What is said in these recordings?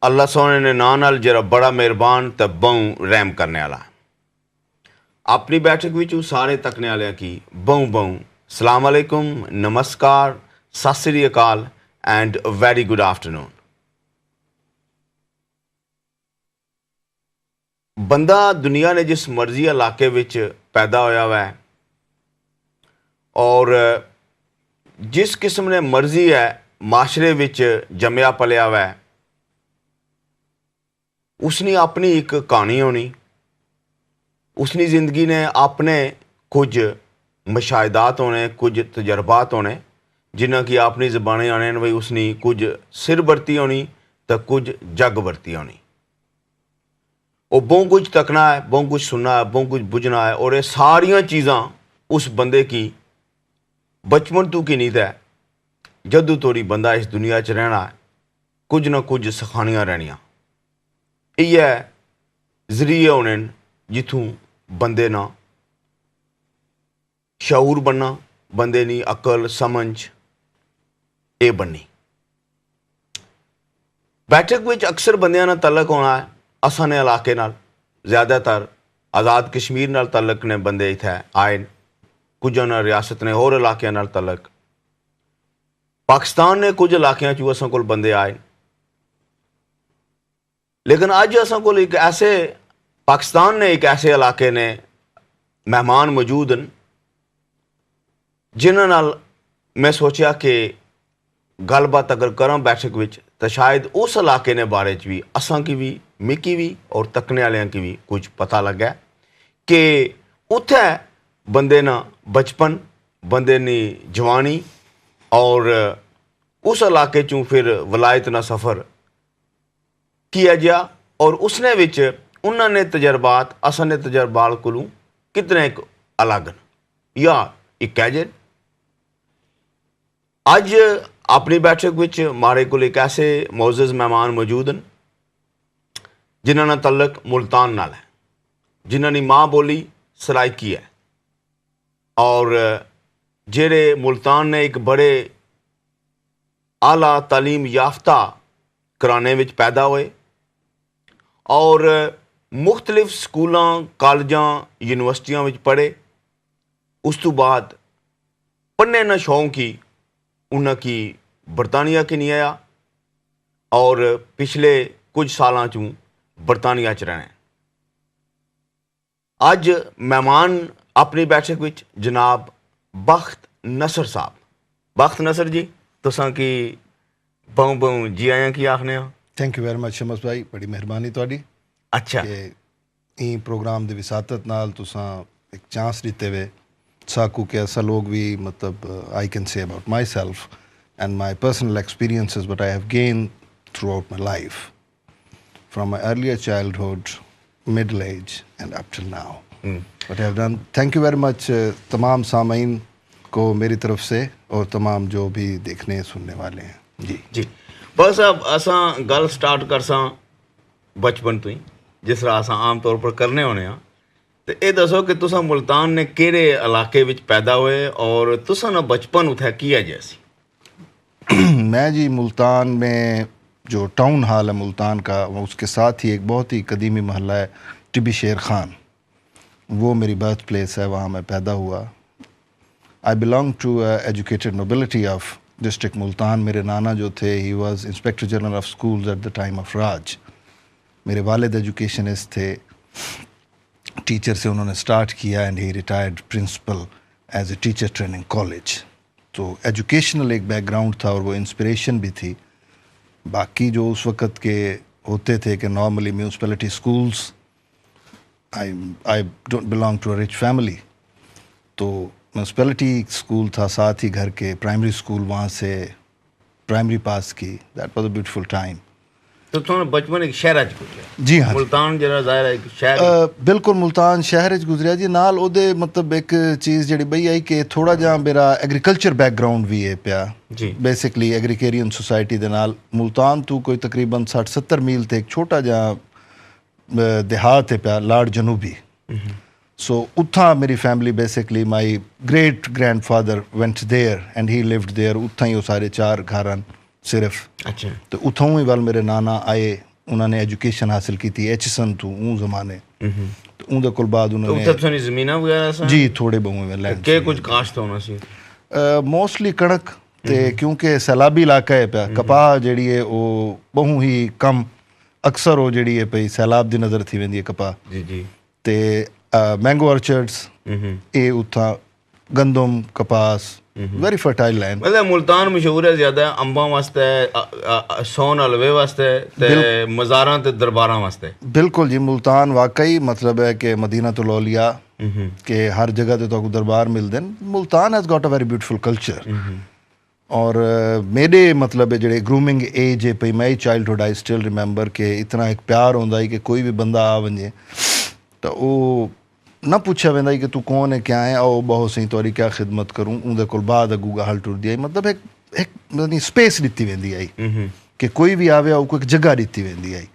अल्लाह सोने ने नां नाल जरा बड़ा मेहरबान ते बहु रहम करने वाला। अपनी बैठक विच सारे तकने वाले की बहु बहु सलाम अलैकुम, नमस्कार, सत श्री अकाल एंड वेरी गुड आफ्टरनून। बंदा दुनिया ने जिस मर्जी इलाके विच पैदा होया हुआ है और जिस किस्म ने मर्जी है माशरे विच जमया पलिया हुआ है, उसने अपनी एक कहानी होनी, उसकी ज़िंदगी ने अपने कुछ मुशाहिदात होने, कुछ तजर्बात होने जिन्हें कि अपनी ज़बानें आने भाई उसने कुछ सिर बरती होनी तो कुछ जग बरती होनी। वो बहुत कुछ तकना है, बहुत कुछ सुनना है, बहुत कुछ बुझना है और ये सारिया चीज़ां उस बंदे की बचपन तो की नीत है जदों तोड़ी बंदा इस दुनिया च रहना है, कुछ ना कुछ सखानियां रहनियां। यह जरिए होने जिथों बंदे ना शऊर बनना, बंदे नी अकल समझ ये बननी। बैठक विच अक्सर बंदियां नाल तलक होना है असां ने इलाके नाल, ज़्यादातर आज़ाद कश्मीर नाल तलक ने बंदे इत्थे आए, कुछ नाल रियासत ने होर इलाकों नाल तलक, पाकिस्तान ने कुछ इलाकों चों असां कोल बंदे आए। लेकिन अज असां कोल एक ऐसे पाकिस्तान ने एक ऐसे इलाके ने मेहमान मौजूद हैं जिन्हां नाल मैं सोचा कि गलबात अगर करां बैठक विच तो शायद उस इलाके ने बारे च भी असां की भी, मिकी भी और तकने वालियां की भी कुछ पता लगा कि उत्थे बंदे ना बचपन, बंदे नी जवानी और उस इलाके चों फिर वलायत ना सफ़र किया गया और उसने विच उन्होंने तजर्बात असां ने तजर्बात कोलों कितने एक अलग या एक कह जे। अज अपनी बैठक विच मारे को एक ऐसे मोअज़्ज़ज़ मेहमान मौजूद हैं जिन्होंने तल्लक मुल्तान नाल है, जिन्होंने माँ बोली सराइकी है और जेरे मुल्तान ने एक बड़े आला तालीम याफ्ता घराने विच पैदा हुए और मुख्तलिफ स्कूलों, कॉलेजों, यूनिवर्सिटियों में पढ़े। उस तो बाद पढ़ने ना शौक ही उन्होंने बरतानिया की नहीं आया और पिछले कुछ सालों चों बरतानिया च रहना। अज मेहमान अपनी बैठक विच जनाब बख्त नसर साहब। बख्त नसर जी तुसां की बहु बहु जी आया की आखने। Thank you very much Shams भाई, बड़ी मेहरबानी तुहाडी। अच्छा कि ई प्रोग्राम दी विसातत नाल तुसां एक चांस दिते वे साकू के असा लोग भी मतलब I can say about my self and my personal experiences but I have gain through out my life from my earlier childhood, middle age and up till now what have done. Thank you very much तमाम सामीन को मेरी तरफ से और तमाम जो भी देखने सुनने वाले हैं। जी जी बस अब असां गल स्टार्ट करसां बचपन तो ही जिस तरह असां आम तौर पर करने होने हाँ। तो ये दसो कि तुसां मुल्तान ने केड़े इलाके विच पैदा हुए और तुसां ना बचपन उत्थे किया जैसी? मैं जी मुल्तान में जो टाउन हाल है मुल्तान का, उसके साथ ही एक बहुत ही कदीमी महल्ला है टिबी शेर खान, वो मेरी बर्थ प्लेस है, वहाँ मैं पैदा हुआ। I belong to educated nobility of district Multan. मेरे नाना जो थे he was inspector general of schools at the time of Raj. मेरे वालिद एजुकेशनिस्ट थे, टीचर से उन्होंने स्टार्ट किया and he retired principal as a teacher training college. तो एजुकेशनल एक बैकग्राउंड था और वो इंस्पिरेशन भी थी। बाकी जो उस वक़्त के होते थे कि normally municipality schools, I don't belong to a rich family, तो म्यूनसिपैलिटी स्कूल था साथ ही घर के प्राइमरी स्कूल, वहाँ से प्राइमरी पास की। That was a beautiful time. तो तुहानू बचपन एक शहर च गुजरिया? जी हाँ, मुल्तान जरा ज़ाहिर है एक शहर बिल्कुल मुल्तान शहर च गुजरिया जी। नाल ओदे मतलब एक चीज़ जी बई आई कि थोड़ा जहाँ मेरा एग्रीकल्चर बैकग्राउंड भी है पिया जी। बेसिकली एग्रीकेरियन सोसाइटी दे नाल मुल्तान तो कोई तकरीबन 60-70 मील ते एक छोटा जहाँ देहात है पिया लाड़ जनूबी। सो उत्था मेरी family basically my great grandfather went there and he lived there. उत्था ही वो सारे 4 घर सिर्फ। अच्छा। तो उत्थों ही वाल मेरे नाना आए उन्होंने एजुकेशन हासिल की थी एचसन तो उन जमाने तो उनके कोल बाद उन्होंने ਉੱਥੇ ਤੁਹਾਨੂੰ ਜ਼ਮੀਨਾਂ ਵਗੈਰਾ ਸਨ जी थोड़े बहुए में लैंड ਕਿ ਕੁਝ ਕਾਸ਼ਤ ਹੋਣਾ ਸੀ ਮੋਸਟਲੀ ਕਣਕ ਤੇ ਕਿਉਂਕਿ ਸੈਲਾਬੀ ਇਲਾਕਾ ਹੈ ਪਿਆ ਕਪਾਹ ਜਿਹੜੀ ਹੈ ਉਹ ਬਹੁ ਹੀ ਕਮ ਅਕਸਰ ਉਹ ਜਿਹੜੀ ਹੈ ਪਈ ਸੈਲਾਬ ਦੀ ਨਜ਼ਰ ਥੀ वेंदी है कपाह ਜੀ ਜੀ ਤੇ मैंगो ऑर्चर्ड्स ਇਹ ਉੱਥਾਂ ਗੰਦਮ ਕਪਾਸ ਵੈਰੀ ਫਰਟਾਈਲ ਲੈਂਡ ਮਤਲਬ ਮੁਲਤਾਨ ਮਸ਼ਹੂਰ ਹੈ ਜ਼ਿਆਦਾ ਅੰਬਾਂ ਵਾਸਤੇ ਸੌਨ ਹਲਵੇ ਵਾਸਤੇ ਤੇ ਮਜ਼ਾਰਾਂ ਤੇ ਦਰਬਾਰਾਂ ਵਾਸਤੇ ਬਿਲਕੁਲ ਜੀ ਮੁਲਤਾਨ ਵਾਕਈ ਮਤਲਬ ਹੈ ਕਿ ਮਦੀਨਾ ਤੋਂ ਲੌਲੀਆ ਕਿ ਹਰ ਜਗ੍ਹਾ ਤੇ ਤੁਹਾਨੂੰ ਦਰਬਾਰ ਮਿਲਦੇ ਨੇ Multan has got a very beautiful culture और मेरे मतलब है जेह्ड़े ग्रूमिंग एज है भई my childhood I still remember कि इतना एक प्यार होंदा है कि कोई भी बंदा आ वञे तो वो ना पुछया वेंदा कि तू कौन है क्या है आओ बहुत सही तुहारी क्या खिदमत करूँ उंदे कोल बाद अगू गल टुरदी आई मतलब एक मतलब स्पेस दित्ती वेंदी आई कि कोई भी आवे आओ कोई एक जगह दित्ती वेंदी आई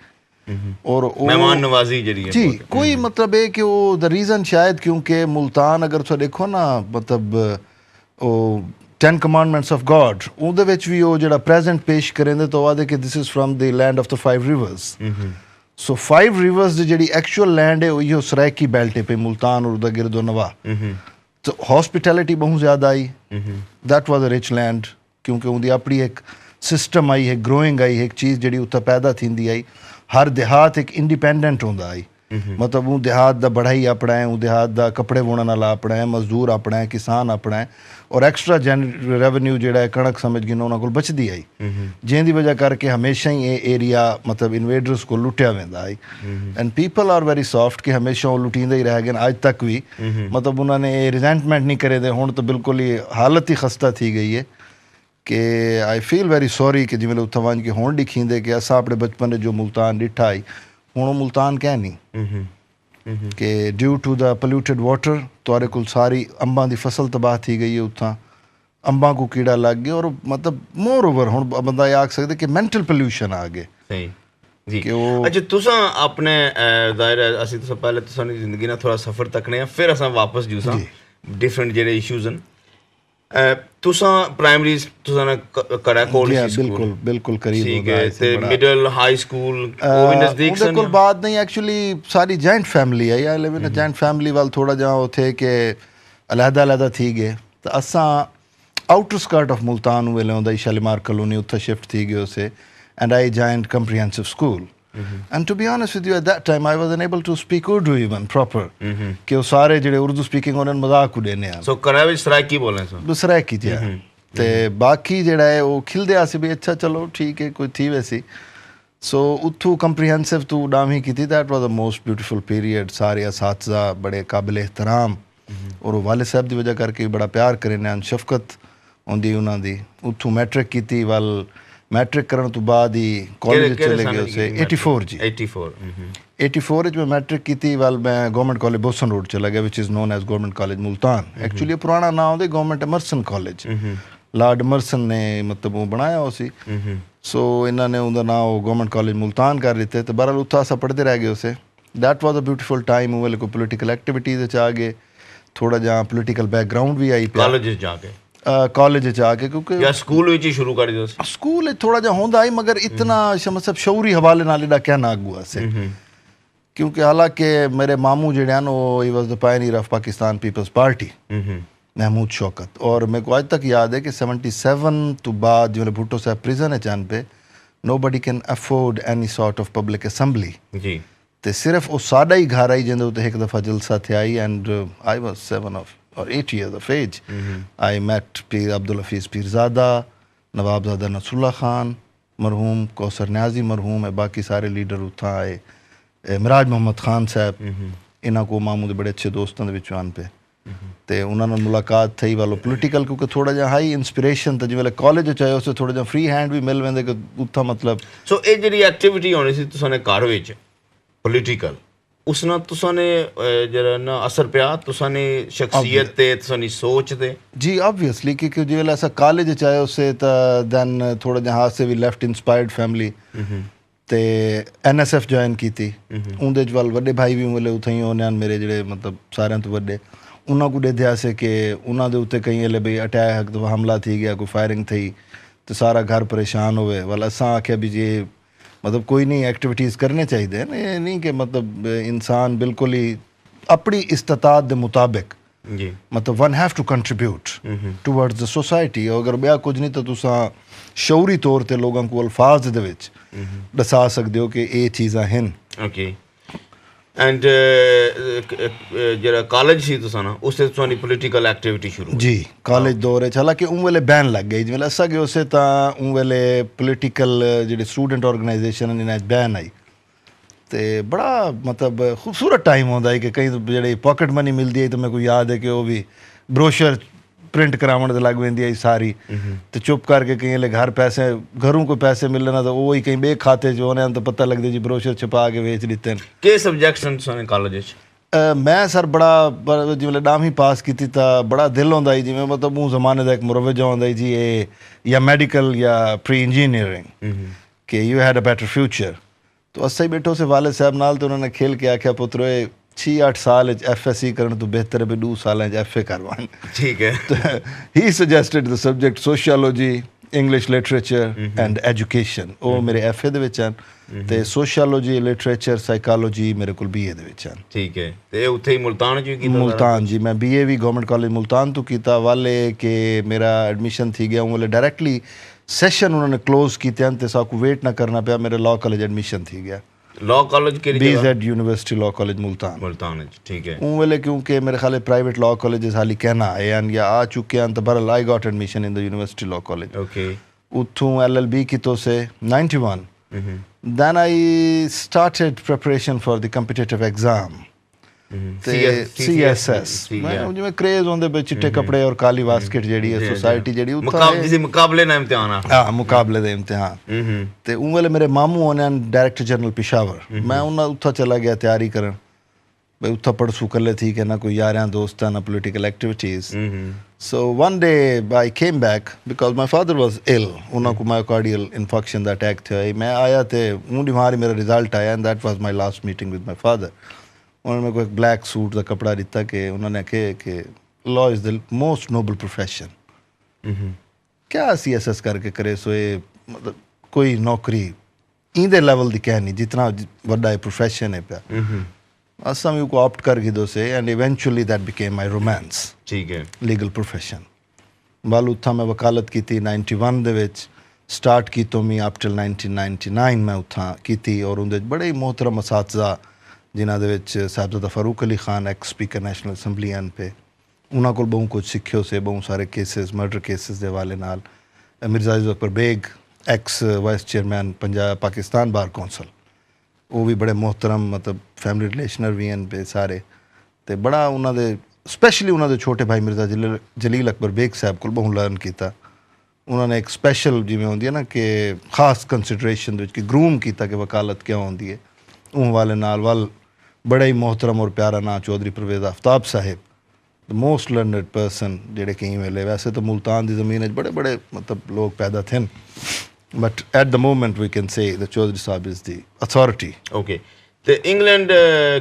और मेहमान नवाजी जेह्ड़ी है जी कोई मतलब है कि वो द रीज़न शायद क्योंकि मुल्तान अगर तुस देखो ना मतलब वो 10 कमांडमेंट्स ऑफ गॉड ਉਹਦੇ ਵਿੱਚ ਵੀ ਉਹ ਜਿਹੜਾ ਪ੍ਰੈਜ਼ੈਂਟ ਪੇਸ਼ ਕਰੇਂਦੇ ਤਾਂ ਉਹ ਕਿ this is from the land of the 5 reverse so 5 reverse ਦੀ ਜਿਹੜੀ ਐਕਚੁਅਲ ਲੈਂਡ ਹੈ ਉਹ ਸਰਾਇਕੀ ਬੈਲਟ ਹੈ ਪਈ ਮੁਲਤਾਨ ਔਰ ਦਾ ਗਿਰਦੋ ਨਵਾ ਤਾਂ ਹੌਸਪਿਟੈਲਿਟੀ ਬਹੁਤ ਜ਼ਿਆਦਾ I that was a rich land ਕਿਉਂਕਿ ਉਹਦੀ ਆਪਣੀ ਇੱਕ ਸਿਸਟਮ ਆਈ ਹੈ ਗਰੋਇੰਗ ਆਈ ਹੈ ਇੱਕ ਚੀਜ਼ ਜਿਹੜੀ ਉੱਥੇ ਪੈਦਾ ਥੀਂਦੀ ਆਈ ਹਰ ਦਿਹਾਤ ਇੱਕ ਇੰਡੀਪੈਂਡੈਂਟ ਹੁੰਦਾ ਆਈ मतलब वो देहात दा बढ़ाई अपना है वो देहात दा कपड़े बुनने वाला अपना है मजदूर अपना है किसान अपना है और एक्स्ट्रा रेवेन्यू जेड़ा है कणक समझ गिनो उन्होंने कोल बचदी आई जिंदी वजह करके हमेशा ही ये एरिया मतलब इन्वेडर्स को लुटिया वेंदा I and people are very soft कि हमेशा वो लुटींदे ही रह गए अज तक भी मतलब उन्होंने रिजेंटमेंट नहीं करे दे हुण तो बिल्कुल ही हालत ही खस्ता थी गई है कि आई फील वेरी सॉरी कि जिवें उत्थे वंज के हुण दिखींदे कि असां अपने बचपन जो मुल्तान डिठा आई ਹੁਣ ਉਹ ਮੁਲਤਾਨ ਕਹਿ ਨਹੀਂ ਕਿ due to the polluted water ਤੁਹਾਡੇ ਕੋਲ ਸਾਰੀ ਅੰਬਾਂ ਦੀ ਫਸਲ ਤਬਾਹ ਥੀ ਗਈ ਹੈ ਉੱਥਾਂ ਅੰਬਾਂ ਕੋ ਕੀੜਾ ਲੱਗ ਗਿਆ ਔਰ ਮਤਲਬ ਮੋਰ ਓਵਰ ਹੁਣ ਬੰਦਾ ਇਹ ਆਖ ਸਕਦੇ ਕਿ ਮੈਂਟਲ ਪੋਲਿਊਸ਼ਨ ਆ ਗਏ ਸਹੀ ਜੀ ਅੱਛਾ ਤੁਸੀਂ ਆਪਣੇ ਜ਼ਾਹਿਰ ਅਸੀਂ ਤੋਂ ਪਹਿਲੇ ਤੁਸੀਂ ਜ਼ਿੰਦਗੀ ਨਾਲ ਥੋੜਾ ਸਫ਼ਰ ਤੱਕਨੇ ਆ ਫਿਰ ਅਸਾਂ ਵਾਪਸ ਜੂਸਾਂ ਡਿਫਰੈਂਟ ਜਿਹੜੇ ਇਸ਼ੂਜ਼ ਹਨ ਤੁਸੀਂ ਪ੍ਰਾਇਮਰੀ ਤੁਸੀਂ ਕਰਾ ਕੋਲ ਬਿਲਕੁਲ ਬਿਲਕੁਲ ਕਰੀਬ ਠੀਕ ਹੈ ਤੇ ਮਿਡਲ ਹਾਈ ਸਕੂਲ ਉਹ ਵੀ ਨਜ਼ਦੀਕ ਸਨ ਕੋਲ ਬਾਤ ਨਹੀਂ ਐਕਚੁਅਲੀ ਸਾਰੀ ਜੁਆਇੰਟ ਫੈਮਿਲੀ ਹੈ ਆਈ ਲਿਵ ਇਨ ਅ ਜੁਆਇੰਟ ਫੈਮਿਲੀ ਵੱਲ ਥੋੜਾ ਜਿਹਾ ਉੱਥੇ ਕਿ ਅਲੱਦਾ ਅਲੱਦਾ ਥੀ ਗਏ ਤਾਂ ਅਸਾਂ ਆਊਟਰ ਸਕਰਟ ਆਫ ਮੁਲਤਾਨ ਵੇਲੇ ਹੁੰਦਾ ਸ਼ਾਲੀਮਾਰ ਕਲੋਨੀ ਉੱਥੇ ਸ਼ਿਫਟ ਥੀ ਗਏ ਉਸੇ and I joined comprehensive school and to be honest with you at that time I wasn't able to speak Urdu even proper ਕਿ ਉਹ ਸਾਰੇ ਜਿਹੜੇ ਉਰਦੂ ਸਪੀਕਿੰਗ ਉਹਨਾਂ ਨੂੰ ਮਜ਼ਾਕ ਉਡੇਨੇ ਆ ਸੋ ਕਰਾ ਵਿੱਚ ਸਰਾਇਕੀ ਬੋਲਨੇ ਸੋ ਸਰਾਇਕੀ ਜੀ ਤੇ ਬਾਕੀ ਜਿਹੜਾ ਹੈ ਉਹ ਖਿਲਦੇ ਆ ਸੀ ਵੀ ਅੱਛਾ ਚਲੋ ਠੀਕ ਹੈ ਕੋਈ ਥੀ ਵੈਸੀ ਸੋ ਉੱਥੋਂ ਕੰਪਰੀਹੈਂਸਿਵ ਤੋਂ ਡਾਮੀ ਕੀਤੀ that was the most beautiful period ਸਾਰੇ ਅਸਾਤਜ਼ਾ ਬੜੇ ਕਾਬਿਲ ਇਹਤਰਾਮ ਔਰ ਉਹ ਵਾਲਿਦ ਸਾਹਿਬ ਦੀ ਵਜ੍ਹਾ ਕਰਕੇ ਬੜਾ ਪਿਆਰ ਕਰੇ ਨੇ ਸ਼ਫਕਤ ਹੁੰਦੀ ਉਹਨਾਂ ਦੀ ਉੱਥੋਂ ਮੈਟ੍ਰਿਕ ਕੀਤੀ ਵੱਲ मैट्रिक करने तो बाद ही कॉलेज चले गए उसे 84 जी 84 ਵਿੱਚ मैं मैट्रिक की वाल मैं गवर्नमेंट कॉलेज बोसन रोड चला गया which is known as government college Multan actually पुराना नाम होंगे government Emerson college lord Emerson ने मतलब वो बनाया उसी सो इन्होंने उनका नाम गवर्नमेंट कॉलेज मुल्तान कर दिते तो बहरहाल उत्थां अस पढ़ते रह गए उसे that was a beautiful time वो कोई पोलिटिकल एक्टिविटीज़ आ गए थोड़ा जहाँ पोलिटिकल बैकग्राउंड भी आई कॉलेज जाके कॉलेज आके क्योंकि या स्कूल विच ही शुरू कर दियो स्कूल थोड़ा जा होंदा ही मगर इतना मतलब शौरी हवाले नाल एडा क्या ना अगुआ से क्योंकि हालांकि मेरे मामू जेड़े हैं वो ही was the pioneer of Pakistan Peoples Party Mahmood Shaukat और मेरे को आज तक याद है कि 77 तो बाद जो भुट्टो साहब प्रिजन है चांद पे nobody can afford any sort of public assembly जी ते सिर्फ वो सादा ही घर आई जिंदे उते एक दफ़ा जलसा थे आई and I was 7 or 8 years of age I met Pir Abdul Hafiz Pirzada Nawabzada Nasrullah Khan मरहूम कौसर न्याजी मरहूम है बाकी सारे लीडर उत्थां आए मिराज मोहम्मद खान साहब इन्हों को मामू के बड़े अच्छे दोस्तों के विचों आन पे तो उन्होंने मुलाकात थी वालो पोलिटिकल क्योंकि थोड़ा जहा हाई इंस्पिरेशन तो जिवें कॉलेज चाहे उसे थोड़ा जहा फ्री हैंड भी मिल वेंदे कि उत्थां मतलब सो ये जी एक्टिविटी होनी सी तुसाने घर विच पोलिटिकल उस नाल तुसाने जरा ना असर पिया तुसाने शख्सियत ते तुसानी सोच ते जी ऑब्वियसली क्योंकि जिवें ऐसा कॉलेज चाहे उसे तो दैन थोड़ा जहा से भी लेफ्ट इंस्पायर्ड फैमिली ते NSF ज्वाइन की उनदे च वाल वड्डे भाई भी मिले उत्थे ही होने मेरे जेड़े मतलब सारे तो वड्डे उन्होंने को देखा से कि उन्होंने उत्ते कई हले बई अटैक हमला थी गया कोई फायरिंग थी तो सारा घर परेशान होवे वाल असां आख्या भी जे मतलब कोई नहीं एक्टिविटीज़ करने चाहिए ना, ये नहीं कि मतलब इंसान बिल्कुल ही अपनी इस्तात के मुताबिक जी मतलब one have to contribute towards the society. अगर ब्याह कुछ नहीं तो तुसा शौरी तौर पर लोगों को अल्फाज दे विच दसा सकते हो कि ये चीज़ां हैं। ओके एंड जरा कॉलेज सी तुसा ना उससे तुहाडी पॉलिटिकल एक्टिविटी शुरू जी कॉलेज दौर हालांकि उन वेले बैन लग गई जिवें असा गए उसे तो उन वेले पोलिटिकल जो स्टूडेंट ऑर्गेनाइजेशन इन्हें बैन आई तो बड़ा मतलब खूबसूरत टाइम होता है कि कहीं जो पॉकेट मनी मिलती है तो मेरे को याद है कि वो भी ब्रोशर प्रिंट करावन लग पैंदी आई सारी तो चुप करके कहीं ले घर पैसे घरों को पैसे मिलना तो वो ही कहीं बे खाते जो होने तो पता लगता जी ब्रोशर छपा के बेच दिते के सब्जेक्ट्स हैं तुसाने कॉलेज मैं सर बड़ा जिवें डामी पास की तो बड़ा दिल होंदा ही जिवें मतलब वो जमाने का एक मुरवजा होंदा ही जी ये या मेडिकल या प्री इंजीनियरिंग कि you had a better future. तो असा ही बैठो से वाले साहब नाल तो उन्होंने खेल के आख्या पुत्रो 6-8 साल FSC करने तो बेहतर है भी 2 साल FA करवान। ठीक है तो he suggested the subject sociology English literature and education वो मेरे FA दे विच हैं ते सोशियोलॉजी लिटरेचर साइकोलॉजी मेरे को BA दे विच हैं। ठीक है ते उत्थे ही मुल्तान च कीता मुल्तान जी मैं BA भी गवर्नमेंट कॉलेज मुल्तान तो कीता वाले के मेरा एडमिशन थी गया वाले डायरेक्टली सैशन उन्होंने क्लोज किए तो साकू वेट ना करना पाया मेरे लॉ कॉलेज एडमिशन थी गया लॉ कॉलेज के BZ university law college Multan ठीक है उन वेले क्योंकि मेरे ख्याल प्राइवेट लॉ कॉलेज हाली कहना आए हैं या आ चुके हैं तो बहरहाल I got admission in the university law college okay उतों LLB की तो से 91 then I started preparation for the competitive exam ਤੇ CSS ਮੈਂ ਜਿਵੇਂ ਕ੍ਰੇਜ਼ ਹੁੰਦੇ ਵਿੱਚ ਚਿੱਟੇ ਕੱਪੜੇ ਔਰ ਕਾਲੀ ਬਾਸਕਟ ਜਿਹੜੀ ਹੈ ਸੋਸਾਇਟੀ ਜਿਹੜੀ ਉੱਥੇ ਮੁਕਾਬਲੇ ਨਾਲ ਇਮਤਿਹਾਨ ਹਾਂ ਮੁਕਾਬਲੇ ਦੇ ਇਮਤਿਹਾਨ ਤੇ ਉਹ ਵੇਲੇ ਮੇਰੇ ਮਾਮੂ ਹੋਣੇ ਡਾਇਰੈਕਟਰ ਜਨਰਲ ਪਿਸ਼ਾਵਰ ਮੈਂ ਉਹਨਾਂ ਉੱਥੇ ਚਲਾ ਗਿਆ ਤਿਆਰੀ ਕਰਨ ਬਈ ਉੱਥੇ ਪੜਸੂ ਕੱਲੇ ਥੀ ਕਿ ਨਾ ਕੋਈ ਯਾਰਾਂ ਦੋਸਤਾਂ ਨਾ political activities so one day I came back because my father was ill ਉਹਨਾਂ ਕੋ ਮਾਇਓਕਾਰਡੀਅਲ ਇਨਫੈਕਸ਼ਨ ਦਾ ਅਟੈਕ ਥਿਆ ਮੈਂ ਆਇਆ ਤੇ ਉਹ ਬਿਮਾਰੀ ਮੇਰਾ ਰਿਜ਼ਲਟ ਆਇਆ and that was my last meeting with my father. उन्होंने मेरे को एक ब्लैक सूट का कपड़ा दिता कि उन्होंने कहा कि law is the most noble profession क्या CSS करके करे सो ये मतलब कोई नौकरी इंदे लेवल की कह नहीं जितना बड़ा प्रोफेशन है पे असा भी को ऑप्ट कर दो से and eventually that became my romance ठीक है लीगल प्रोफेशन वाल उत्था मैं वकालत की 91 दे विच स्टार्ट की तो मैं अप टिल 1999 मैं उत्था की और उनके बड़े ही मोहतरम असातिज़ा जिन्हों के Sahibzada Farooq Ali Khan ex speaker national assembly एन पे उन्होंने को बहुत कुछ सीखियो से बहुत सारे केसेस मर्डर केसेस के हवाले नाल Mirza Izzat Akbar Baig ex vice chairman Punjab Pakistan bar council वो भी बड़े मोहतरम मतलब फैमिली रिलेशनर भी हैं पे सारे तो बड़ा उन्होंने स्पैशली उन्होंने छोटे भाई मिर्ज़ा जलील अकबर बेग साहब को बहुत लर्न किया उन्होंने एक स्पैशल जिमें होंगी है ना कि खास कंसिडरेशन कि ग्रूम किया कि वकालत क्या होंगी है उन वाले नाल वाल बड़ा ही मोहतरम और प्यारा ना Chaudhry Pervez Aftab Sahib the most learned person जेडे कई वेले वैसे तो मुल्तान की ज़मीन बड़े बड़े मतलब लोग पैदा थे but at the moment we can say the Chaudhry Sahib is the authority. Okay तो इंग्लैंड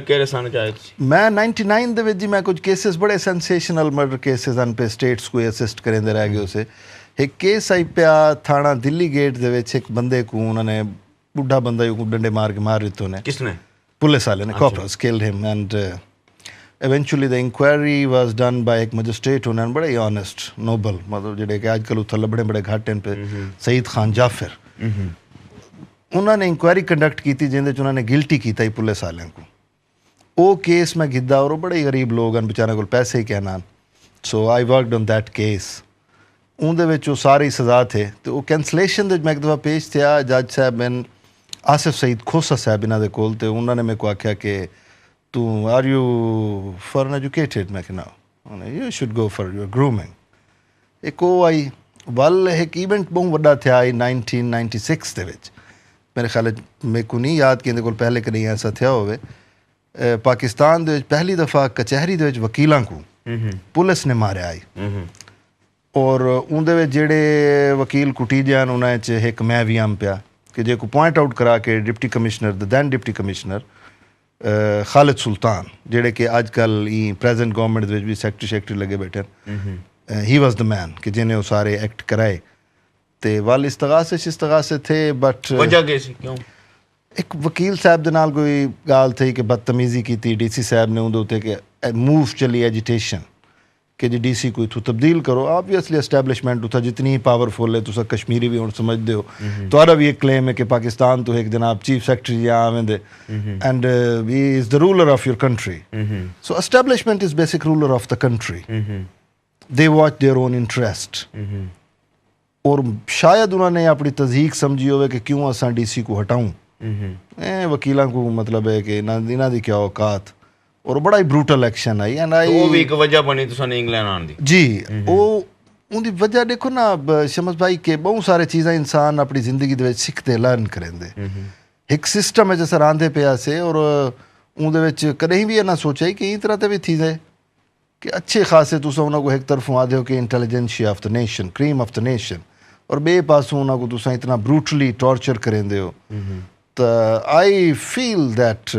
केड़े सन च आए मैं 99 दे विच जी मैं कुछ केसेस बड़े सेंसेशनल मर्डर केसेस अन पे स्टेट्स को असिस्ट करेंदे रह गए उसे एक केस आई पिया थाना दिल्ली गेट दे विच एक बंदे को उन्होंने बुढ़ा बंदा को डंडे मार के मार दिते ने किसने पुलिस वाले ने coppers killed him and eventually the inquiry was done by एक मजिस्ट्रेट उन्होंने बड़े ऑनेस्ट नोबल मतलब जेडे कि आजकल उत्थे लभने बड़े घट हैं पे सईद खान जाफिर उन्होंने इंक्वायरी कंडक्ट की जिंदे उन्होंने गिल्टी किया पुलिस वाले को वो केस मैं गिद्दा और बड़े ही गरीब लोग हैं बेचारे को पैसे ही कहना so I worked on that case उनके सारी सज़ा थे तो वो कैंसलेशन मैं एक दफ़ा पेश थे जज साहब मैन आसिफ सईद खोसा साहब इन्होंने कोल तो उन्होंने मेरे को आख्या कि तू आर यू फॉर एजुकेटेड मैं कहना you should go for your grooming एक वो आई वल एक इवेंट बहुत बड़ा थे आई 1996 के मेरे ख्याल मेरे को नहीं याद कि को पहले कहीं ऐसा थे हो पाकिस्तान दे पहली दफ़ा कचहरी दे वकीलों को पुलिस ने मारे आई और उनके जेड़े वकील कुटी जान उन्हें एक मैं भी आम पिया कि जे को पॉइंट आउट करा के deputy commissioner the then deputy commissioner Khalid Sultan जेड़े कि अजकल प्रेजेंट गवर्नमेंट भी सैकटरी लगे बैठे ही वॉज द मैन कि जिन्हें वो सारे एक्ट कराए तो वाल इस्तगासे थे बट वजह क्या सी क्यों ਇੱਕ ਵਕੀਲ ਸਾਹਿਬ ਦੇ ਨਾਲ ਕੋਈ ਗੱਲ ਥਈ ਕਿ ਬਦਤਮੀਜ਼ੀ ਕੀਤੀ ਡੀਸੀ ਸਾਹਿਬ ਨੇ ਉਹਦੇ ਉੱਤੇ ਕਿ मूव चली एजिटेशन कि जी डीसी को इथों तब्दील करो ऑब्वियसली एस्टैब्लिशमेंट उतना जितनी पावरफुल है तुसा कश्मीरी भी हुण समझते हो तुम्हारा भी एक क्लेम है कि पाकिस्तान तो एक जनाब चीफ सेक्रेटरी यहाँ आवेंदे and he is the ruler of your country so establishment is basic ruler of the country they watch their own interest और शायद उन्होंने अपनी तज़हीक समझी होवे कि क्यों असां डीसी को हटाऊं वकीलों को मतलब है कि इन्हां दी क्या औकात और बड़ा ही brutal action I and I वो भी एक वजह बनी तुसां इंग्लैंड आने दी जी वो उनकी वजह देखो ना शमस भाई के बहुत सारे चीज़ां इंसान अपनी जिंदगी दे विच सिखते लर्न करेंदे एक सिस्टम है जैसे रांधे पिया से और उनदे विच कदें भी ना सोचा ही कि इस तरह ते भी थी जाए कि अच्छे खासे तुसां उन्हां को एक तरफों आदे हो कि intelligentsia of the nation cream of the nation और बे पासों उन्हां को तुसां इतना ब्रूटली टॉर्चर करेंदे हो तो आई फील दैट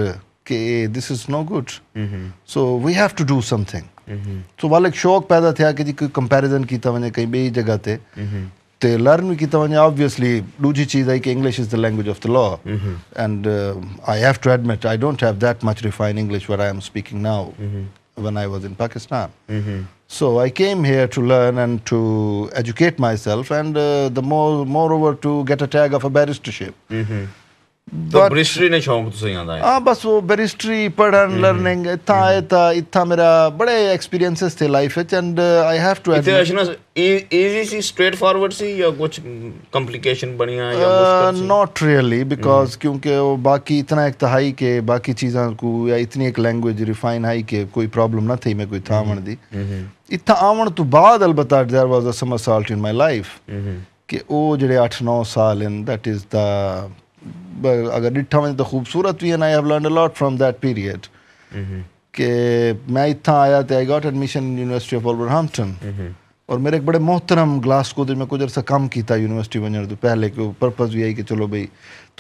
कि this is no good so we have to do something so वाल एक शौक पैदा थिया कि जी कोई कंपैरिजन कीता वने कहीं ॿी जगह ते लर्न भी कीता वने ऑब्वियसली दूजी चीज़ आई कि English is the language of the law and I have to admit I don't have that much refined English what I am speaking now when I was in Pakistan so I came here to learn and to educate myself and the moreover to get a tag of a barristership तो बैरिस्टरी ने शौक तुसें आंदा है हाँ बस वो बैरिस्टरी पढ़न लर्निंग इतना आए था इतना मेरा बड़े एक्सपीरियंसेस थे life which and I have to इथे अशना इजी सी स्ट्रेट फॉरवर्ड सी या कुछ कॉम्प्लिकेशन बनिया या मुश्किल सी नॉट रियली बिकॉज क्योंकि वो बाकी इतना एक तहाई के बाकी चीज़ां को या इतनी एक लैंग्वेज रिफाइन हाई के कोई प्रॉब्लम ना थी मैं कोई था आवण दी इतना आवण तो बाद अलबत्ता there was a somersault in my life कि वो जेडे 8-9 साल इन दैट इज द अगर डिठा वञे तो खूबसूरत भी and I have learned a lot from that period कि मैं इतना आया तो I got admission in university of Wolverhampton और मेरे एक बड़े मोहतरम ग्लासगो में कुछ अर्सा कम किया यूनिवर्सिटी वञण तो पहले कि पर्पज़ भी आई कि चलो भाई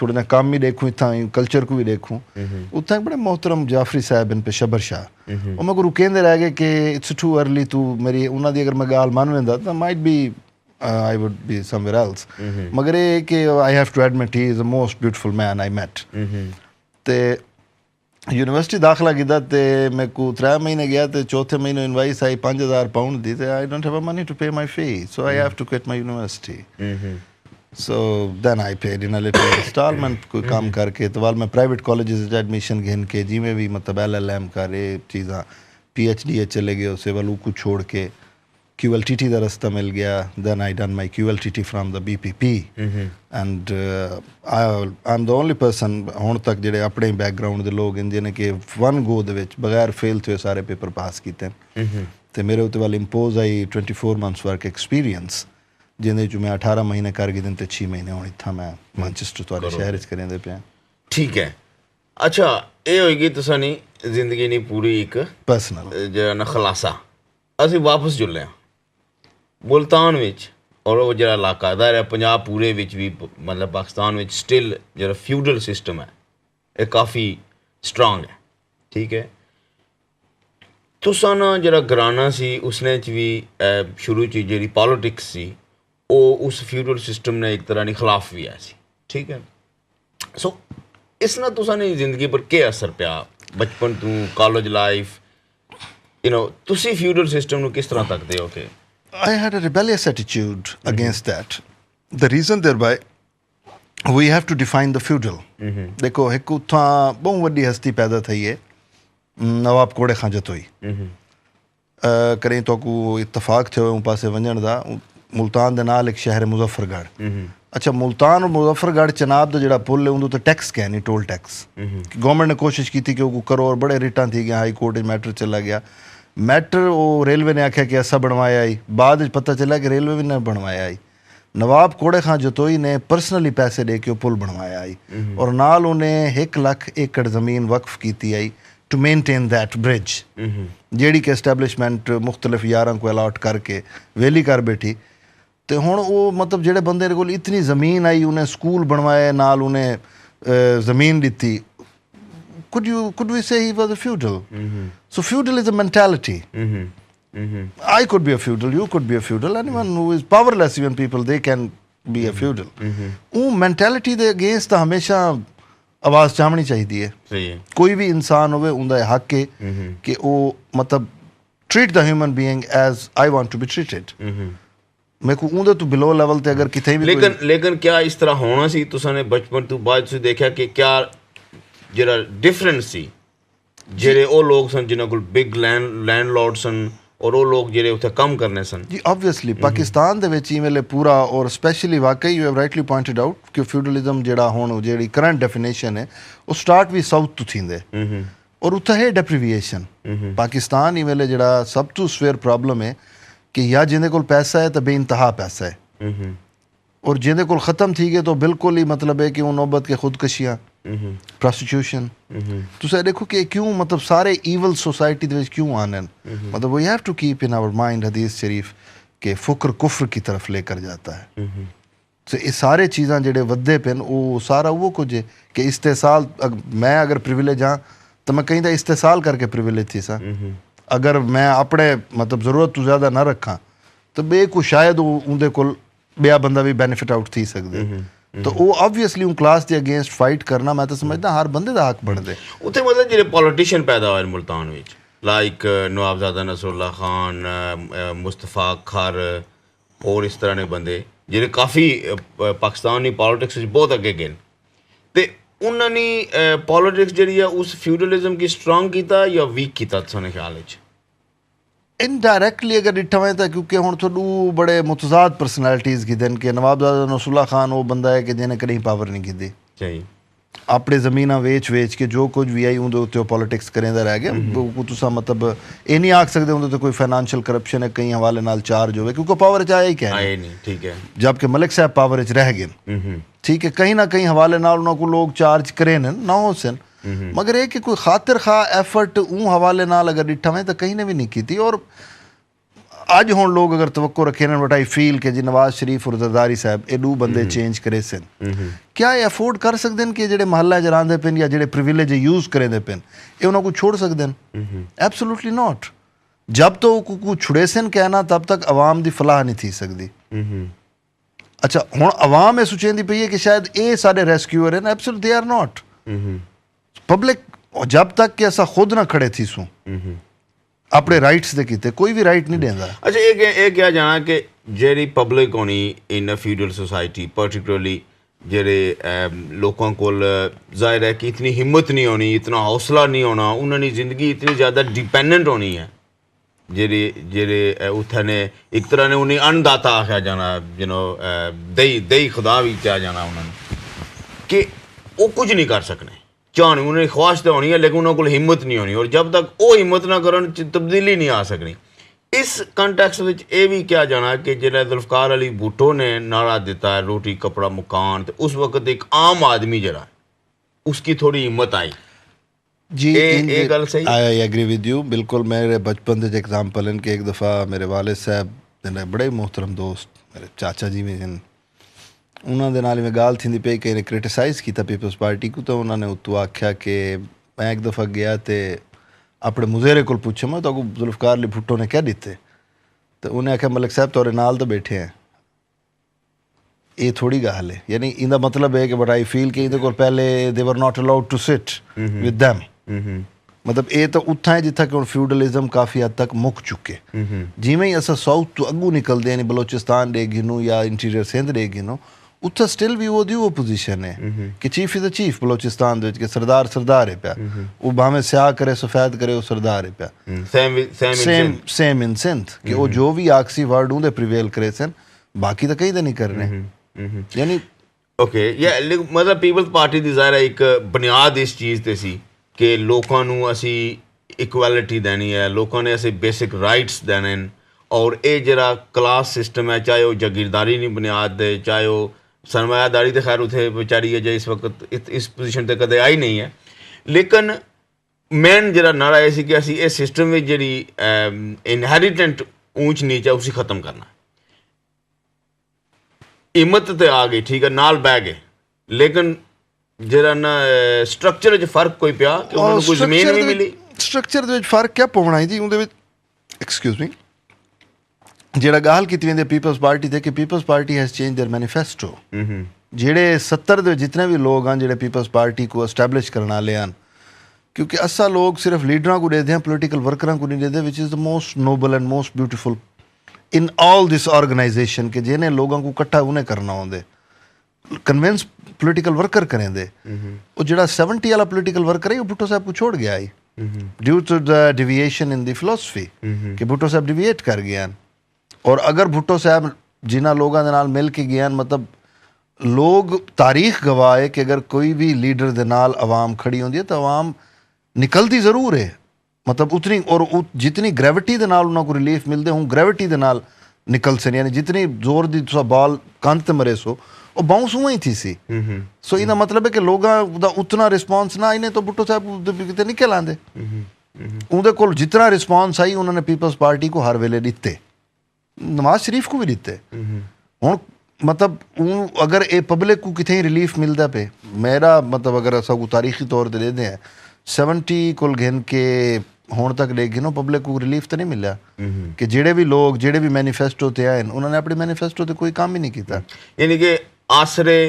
थोड़ा ना काम भी देखूँ इतना कल्चर को भी देखूँ उतना एक बड़े मोहतरम जाफरी साहब इन पे शबर शाह और मैं को रुकेंदे रह गए कि इट्स टू अर्ली तू मेरी उन्होंने अगर मैं गाल मान वेंदा तो might be I would be somewhere else. मगर ये कि I have to admit he is the most beautiful man I met. ते यूनिवर्सिटी दाखला कीता ते मैं को 3 महीने गया ते चौथे महीने इनवाइस आई 5,000 पाउंड दी ते I don't have a money to pay my fee so I have to quit my university. So then I paid in a little installment कोई काम करके तो वाल मैं प्राइवेट कॉलेजेस में एडमिशन घेन के जी में भी मतलब LLM करे चीज़ां PhD चले गए उसे वालू को छोड़ के QLTT ਦਾ ਰਸਤਾ ਮਿਲ ਗਿਆ then I done my QLTT from the BPP and I'm the only person ਹੁਣ ਤੱਕ ਜਿਹੜੇ ਆਪਣੇ ਬੈਕਗ੍ਰਾਉਂਡ ਦੇ ਲੋਕ ਹਨ ਜਿਹਨੇ ਕਿ one go ਦੇ ਵਿੱਚ ਬਗੈਰ ਫੇਲ ਤੋਂ ਸਾਰੇ ਪੇਪਰ ਪਾਸ ਕੀਤੇ ਤੇ ਮੇਰੇ ਉੱਤੇ ਵਾਲ ਇੰਪੋਜ਼ ਆਈ 24 months work experience ਜਿਹਦੇ ਚ ਮੈਂ 18 ਮਹੀਨੇ ਕਰ ਗਏ ਤੇ 6 ਮਹੀਨੇ ਹੁਣ ਇੱਥਾ ਮੈਂ ਮੈਨਚੈਸਟਰ ਤੁਹਾਡੇ ਸ਼ਹਿਰ ਚ ਕਰਿੰਦੇ ਪਿਆ ਠੀਕ ਹੈ ਅੱਛਾ ਇਹ ਹੋਏਗੀ ਤੁਸਾਂ ਦੀ ਜ਼ਿੰਦਗੀ ਦੀ ਪੂਰੀ ਇੱਕ ਪਰਸਨਲ ਜਿਹੜਾ ਨਾ ਖਲਾਸਾ ਅਸੀਂ ਵਾਪਸ ਜੁੜੇ ਹਾਂ ਮੁਲਤਾਨ ਵਿੱਚ ਔਰ ਉਹ ਜਿਹੜਾ ਇਲਾਕਾ ਦਾ ਪੰਜਾਬ ਪੂਰੇ ਵਿੱਚ ਵੀ ਮਤਲਬ ਪਾਕਿਸਤਾਨ ਵਿੱਚ ਸਟਿਲ ਜਿਹੜਾ ਫਿਊਡਲ ਸਿਸਟਮ ਹੈ ਇਹ ਕਾਫੀ ਸਟਰੋਂਗ ਹੈ ਠੀਕ ਹੈ ਤੁਸਾਂ ਨਾ ਜਿਹੜਾ ਘਰਾਨਾ ਸੀ ਉਸਨੇ ਚ ਵੀ ਸ਼ੁਰੂ 'ਚ ਜਿਹੜੀ ਪੋਲੀਟਿਕਸ ਸੀ ਉਹ ਉਸ ਫਿਊਡਲ ਸਿਸਟਮ ਨੇ ਇੱਕ ਤਰ੍ਹਾਂ ਦੀ ਖਿਲਾਫ ਵੀ ਆ ਸੀ ਠੀਕ ਹੈ ਸੋ ਇਸ ਨਾਲ ਤੁਸਾਂ ਦੀ ਜ਼ਿੰਦਗੀ ਪਰ ਕੀ ਅਸਰ ਪਿਆ ਬਚਪਨ ਤੋਂ ਕਾਲਜ ਲਾਈਫ ਤੁਸੀਂ ਫਿਊਡਲ ਸਿਸਟਮ ਨੂੰ ਕਿਸ ਤਰ੍ਹਾਂ ਤੱਕਦੇ ਹੋ ਕਿ I had a rebellious attitude against that. The reason thereby we have to define the feudal. देखो एक उतना बहुत वड्डी हस्ती पैदा थी है नवाब कोड़े खां जतोई करें तो को इत्तफाक थे उन पासे वंजण दा मुल्तान दे नाल एक शहर मुजफ्फरगढ़ अच्छा मुल्तान और मुजफ्फरगढ़ चनाब दा जिहड़ा पुल है उंदे तो टैक्स क्या नहीं टोल टैक्स गवर्नमेंट ने कोशिश की थी कि वो करो और बड़े रिटां थी गया हाई कोर्ट मैटर चला गया मैटर वो रेलवे ने आख्या कि ऐसा बनवाया आई बाद पता चला कि रेलवे भी ने बनवाया आई नवाब कोड़े खां जतोई ने पर्सनली पैसे दे के वो पुल बनवाया आई और नाल उन्हें 1 लाख एकड़ ज़मीन वक्फ की आई टू मेनटेन दैट ब्रिज जेड़ी कि एस्टैब्लिशमेंट मुख्तलिफ यारां को अलाट करके वेली कर बैठी तो हुण वो मतलब जेड़े बंदे को इतनी ज़मीन आई उन्हें स्कूल बनवाए नाल उन्हें ज़मीन दी could we say he was a feudal? So feudal is a mentality. I could be a feudal, you could be a feudal, anyone who is powerless, even people, they can be a feudal. वो mentality दे against हमेशा आवाज़ चाहनी चाहिए है। सही है। कोई भी इंसान होवे उनका हक है कि वो मतलब treat the human being as I want to be treated. मैं को उनके तो बिलो लेवल ते अगर किथे भी लेकिन क्या इस तरह होना सी? तुसाने बचपन तो बाद से देखा कि क्या ਜਿਹੜਾ डिफरेंस सी ਜਿਹੜੇ ਉਹ ਲੋਕ ਸਨ ਜਿਨ੍ਹਾਂ ਕੋਲ ਬਿਗ ਲੈਂਡਲॉर्ड ਸਨ ਔਰ ਉਹ ਲੋਕ ਜਿਹੜੇ ਉੱਥੇ ਕੰਮ ਕਰਨੇ ਸਨ? जी ऑब्वियसली पाकिस्तान ਦੇ ਵਿੱਚ ਈਵੇਲੇ पूरा और स्पेशली वाकई you have rightly pointed out कि फ्यूडलिज्म ਜਿਹੜਾ ਹੁਣ ਜਿਹੜੀ ਕਰੰਟ ਡੈਫੀਨੇਸ਼ਨ ਹੈ ਉਹ ਸਟਾਰਟ ਵੀ ਸਾਊਥ ਤੋਂ ਥੀਂਦੇ और उत्थे है डेप्रीविएशन। पाकिस्तान ही वेले जड़ा सब तो स्वेयर प्रॉब्लम है कि या जिंदे कोल पैसा है तो बेइंतहा पैसा है और जिंदे कोल ख़त्म थी गए तो बिल्कुल ही मतलब है कि वो नौबत के खुदकशियाँ प्रोस्टिट्यूशन तुस देखो कि क्यों मतलब सारे ईवल सोसाइटी दे क्यों आने मतलब we have to keep in our mind हदीस शरीफ के फुक्र कुफ्र की तरफ लेकर जाता है। तो ये सारे चीज़ां जेडे वधे पेन वो सारा वो कुछ है कि इस्तेसाल मैं अगर प्रिविलेज हाँ तो मैं कहीं का इस्तेसाल करके प्रिविलेज थी सा अगर मैं अपने मतलब ज़रूरत तो ज़्यादा ना रखा तो बे को शायद उनके कोल बेया बंदा भी बेनिफिट आउट थी सकते तो वो ऑब्वियसली उन क्लास के अगेंस्ट फाइट करना मैं तो समझदा हर बंदे का हक बनदे। उत्थे मतलब जेडे पॉलिटिशियन पैदा होए मुल्तान विच लाइक नवाबजादा नसरुल्ला खान मुस्तफा खर और इस तरह ने बंदे जेडे काफ़ी पाकिस्तानी पॉलिटिक्स विच बहुत अगे गए ते उन्होंने पॉलिटिक्स जी है उस फ्यूडलिज्म की स्ट्रॉन्ग किया या वीक किया तुसाने ख्याल है? इनडायरेक्टली अगर डिठा हुआ था क्योंकि हुण थोड़ू बड़े मुतजाद पर्सनैलिटीज़ की दिन के नवाबजादा नसरुल्ला खान वो बंदा है कि जिन्हें कहीं पावर नहीं की सही अपने ज़मीना वेच के जो कुछ भी आई उनके उत्ते पॉलिटिक्स करेंदा रह गया तुसा मतलब ये नहीं आख सकते उनके कोई फाइनेंशियल करप्शन है कई हवाले नाल चार्ज होवे क्योंकि पावर च आया ही क्या है नहीं ठीक है जबकि मलिक साहब पावर च रह गए ठीक है कहीं ना कहीं हवाले नाल उनको लोग चार्ज करें ना हो सन मगर एक कि कोई खातिर खा एफर्ट ऊँ हवाले नाल अगर डिठा में तो कहीं ने भी नहीं की थी। और अज हुण लोग अगर तवक्को रखे न वट आई फील कि जी नवाज शरीफ और जरदारी साहब एडू बंदे चेंज करे सन क्या ये अफोर्ड कर सकते हैं कि जेडे महल्ला च रहिंदे पिन या जेडे प्रिविलेज यूज़ करेंदे पिन ये उन्होंने को छोड़ सकते हैं? Absolutely not. जब तो को छुड़े सन कहना तब तक अवाम की फलाह नहीं थी सकती। अच्छा हुण अवाम ये सोचेंदी पई है कि शायद ये सारे रेस्क्यूअर हैं absolutely they are not public जब तक कि असा खुद ना खड़े थी सूं अपने राइट्स दे कीते कोई भी राइट नहीं देंदा। अच्छा एक क्या जाना कि जेरी पब्लिक होनी इन अ फ्यूडल सोसाइटी पर्टिकुलरली जेरे लोगों को जाहिर है कि इतनी हिम्मत नहीं होनी इतना हौसला नहीं होना उन्होंने ज़िंदगी इतनी ज़्यादा डिपेंडेंट होनी है जेरे उत्थे ने एक तरह ने उन्हें अन्नदाता आख्या जाना दही खुदा भी क्या जाना उन्होंने कि वो कुछ नहीं कर सकने चाहने उन्हें ख्वाहिश तो होनी है लेकिन उन्होंने को हिम्मत नहीं होनी और जब तक वो हिम्मत ना करन तब्दीली नहीं आ सकनी। इस कंटेक्स्ट में ये भी क्या जाना कि जिला जुल्फकार अली भुट्टो ने नारा दिता है रोटी कपड़ा मकान तो उस वक्त एक आम आदमी जरा उसकी थोड़ी हिम्मत आई जी ये गल सही आई एग्री विद यू बिल्कुल। मेरे बचपन के एग्जाम्पल हैं कि एक दफ़ा मेरे वालिद साहब ने बड़े मोहतरम दोस्त मेरे चाचा जी भी हैं उन्होंने नाल में गाल थी पई कि क्रिटिसाइज़ किया पीपल्स पार्टी को तो उन्होंने उत्तों आख्या कि मैं एक दफ़ा गया तो अपने मुजेरे को पूछा मैं तो जुल्फकार अली भुट्टो ने क्या दिते तो उन्हें आख्या मलिक साहब तोरे नाल तो बैठे हैं ये थोड़ी गल है यानी इनका मतलब है कि बट आई फील कि इहदे कोल पहले they were not allowed to sit with them मतलब ये तो उत्था है जिथा कि फ्यूडलिज्म काफ़ी हद तक मुक चुके जिमें ही असा साउथ तो अगू निकलते यानी बलोचिस्तान डे गिनो या इंटीरियर सिंध डे गिनो उत्थे स्टिल भी वो पोजीशन है कि chief is the chief Balochistan के सरदार है पिया वो भावें स्याह करे सफ़ेद करे वो सरदार है पिया सेम इन सिंध कि वो जो भी आखसी वर्ड उनके प्रिवेल करे सन बाकी तो कहीं तो नहीं करने यानी ओके या मतलब पीपल्स पार्टी दी ज़ाहिर है एक बुनियाद इस चीज़ ते सी कि लोगों नू असी इक्वैलिटी देनी है लोगों ने असी बेसिक राइट्स देने और ये जरा क्लास सिस्टम है चाहे वो जागीरदारी नहीं बुनियाद दे चाहे वो सरमायादारी तो खैर उथे बेचारी है जो इस वक्त इस पोजीशन तक कदे आई नहीं है लेकिन मेन जरा नारा यह सी कि असी इस सिस्टम में जी इनहेरिटेंट ऊंच नीच है उसी खत्म करना हिम्मत तो आ गई ठीक है नाल बह गए लेकिन जरा ना स्ट्रक्चर च फर्क कोई पिया कि उन्होंने कोई जमीन भी मिली स्ट्रक्चर दे विच फर्क क्या पौना है जी उनदे विच एक्सक्यूज मी जेड़ा गाल की वेंदे पीपल्स पार्टी थे कि Peoples Party has change their manifesto ਜਿਹੜੇ 70 ਦੇ ਜਿਤਨੇ ਵੀ ਲੋਕ ਹਨ ਜਿਹੜੇ ਪੀਪਲਸ ਪਾਰਟੀ को एस्टैब्लिश ਕਰਨ ਵਾਲੇ ਹਨ क्योंकि असा लोग सिर्फ लीडर को देते हैं पोलिटिकल वर्करां को नहीं देते which is the most noble and most beautiful in all this organisation के जिन्हें लोगों को इकट्ठा उन्हें करना होंगे कन्विंस पोलिटिकल वर्कर करें दे वो जड़ा 70 वाला पोलिटिकल वर्कर है वो भुट्टो साहब को छोड़ गया है due to the deviation in the philosophy कि भुट्टो साहब डिविएट कर गए और अगर भुट्टो साहब जिन्होंने लोगों के नाल मिल के गए मतलब लोग तारीख गवाह है कि अगर कोई भी लीडर के नाल आवाम खड़ी होती है तो आवाम निकलती ज़रूर है मतलब उतनी और जितनी ग्रेविटी के नाल उन्होंने को रिलीफ मिलते हूँ ग्रेविटी के नाल निकल से यानी जितनी जोर दी तुसा बॉल कंध ते मरे सो वो बाउंस हुआ ही थी सी सो इना मतलब है कि लोगों का उतना रिस्पॉन्स ना इन्हें तो भुट्टो साहब कितने निकल आते उनके कोल जितना रिस्पॉन्स आई उन्होंने पीपल्स पार्टी को हर वेले दिते नवाज शरीफ को भी दिते हूँ मतलब अगर ये पब्लिक को कितने रिलीफ मिलता पे मेरा मतलब अगर असा को तारीखी तौर पर देते हैं 70 कुल गिन के होने तक ले गिनो पब्लिक को रिलीफ तो नहीं मिला कि जेड़े भी लोग जेड़े भी मैनीफेस्टो ते आए उन्होंने अपने मैनीफेस्टो ते कोई काम ही नहीं किया यानी कि आसरे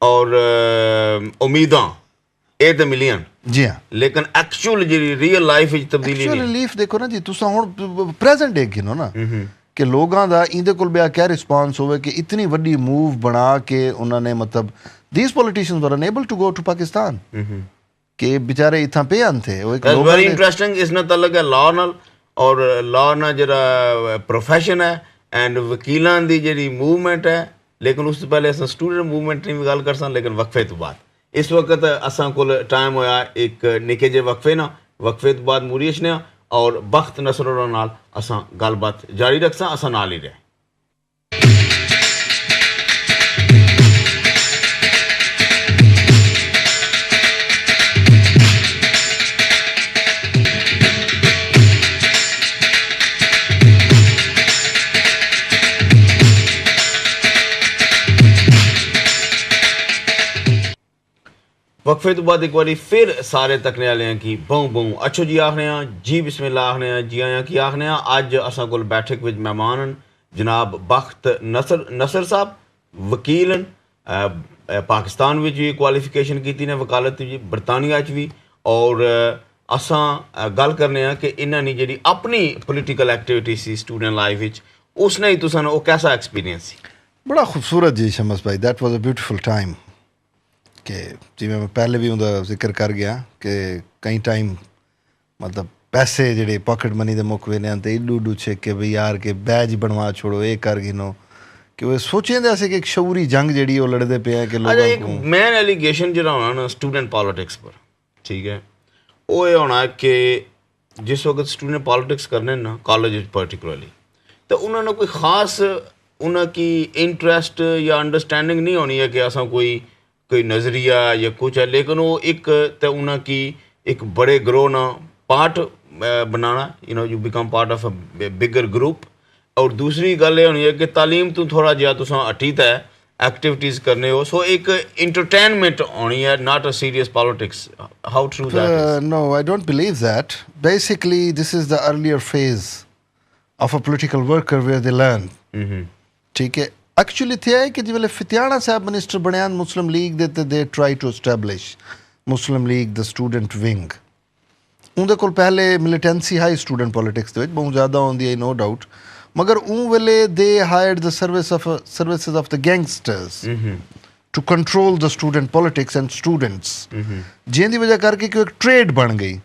और उम्मीदां ये तो मिलियन जी हाँ लेकिन एक्चुअल जी रियल लाइफ विच तब्दीली नहीं रिलीफ देखो ना जी तुसा हुण प्रेजेंट डे गिनो ना कि लोगों का इंदे कोल भी क्या रिस्पॉन्स होवे कि इतनी वड्डी मूव बना के उन्होंने मतलब these politicians were unable to go to Pakistan कि बेचारे इतना पे थे वो एक वेरी इंटरेस्टिंग इसना तलक है लॉ नाल और लॉ ना जरा प्रोफेशन है एंड वकीलां दी जेडी मूवमेंट है लेकिन उससे पहले अस स्टूडेंट मूवमेंट की गल कर सन लेकिन वक्फे तो बाद इस वक्त असा को टाइम होया एक निके जे वक्फे ना वक्फे तो बाद मुरीश ने और बख्त नसर नाल असा गलबात जारी रखसा असा नाल ही रहे वक्फे तो बाद एक बार फिर सारे तकने वाले हैं कि बहु बहु अच्छो जी आखने जी बिस्मिल्लाह आखने जी आया कि आखने अज असा कोल बैठक विच मेहमान जनाब बख्त नसर साहब वकील पाकिस्तान विच भी क्वालिफिकेशन की ने वकालत जी बरतानिया च भी और असा गल करने कि इन्हां नी जिहड़ी अपनी पोलिटिकल एक्टिविटी सी स्टूडेंट लाइफ विच उसने ही तुसां वो कैसा एक्सपीरियंस सी बड़ा खूबसूरत जी शमस भाई that was a beautiful time कि जिवें मैं पहले भी उनका जिक्र कर गया कि कई टाइम मतलब पैसे जेडे पॉकेट मनी के मुक वेने तो इडू छेक के भाई यार के बैज बनवा छोड़ो ये कर गिनो कि वो सोचे कि एक शऊरी जंग जी वो लड़ते पे हैं कि अच्छा एक मेन एलीगेशन जो होना ना स्टूडेंट पॉलिटिक्स पर ठीक है वो ये होना कि जिस वक्त स्टूडेंट पॉलिटिक्स करने ना कॉलेज पर्टिकुलरली तो उन्होंने कोई ख़ास उनकी इंटरेस्ट या अंडरस्टैंडिंग नहीं होनी है कि असा कोई नज़रिया या कुछ है लेकिन वो एक तो उनकी एक बड़े ग्रोह ना part banana you become part of a bigger group और दूसरी गल ये होनी है कि तालीम तो थोड़ा जिहा तुसां हटीता है एक्टिविटीज़ करने हो सो एक इंटरटेनमेंट होनी है not a serious politics how true that is no I don't believe that basically this is the earlier phase of a political worker where they learn ठीक है एक्चुअली थे कि जिस वे फितियाना साहब मिनिस्टर बने मुस्लिम लीग देते they try to establish Muslim League the student wing उनके कोल पहले मिलिटेंसी हाई स्टूडेंट पॉलिटिक्स के बहुत ज़्यादा होंगी है नो डाउट मगर उन वेले they hired the services of the gangsters to control the student politics and students जिंदी वजह करके कि एक ट्रेड बन गई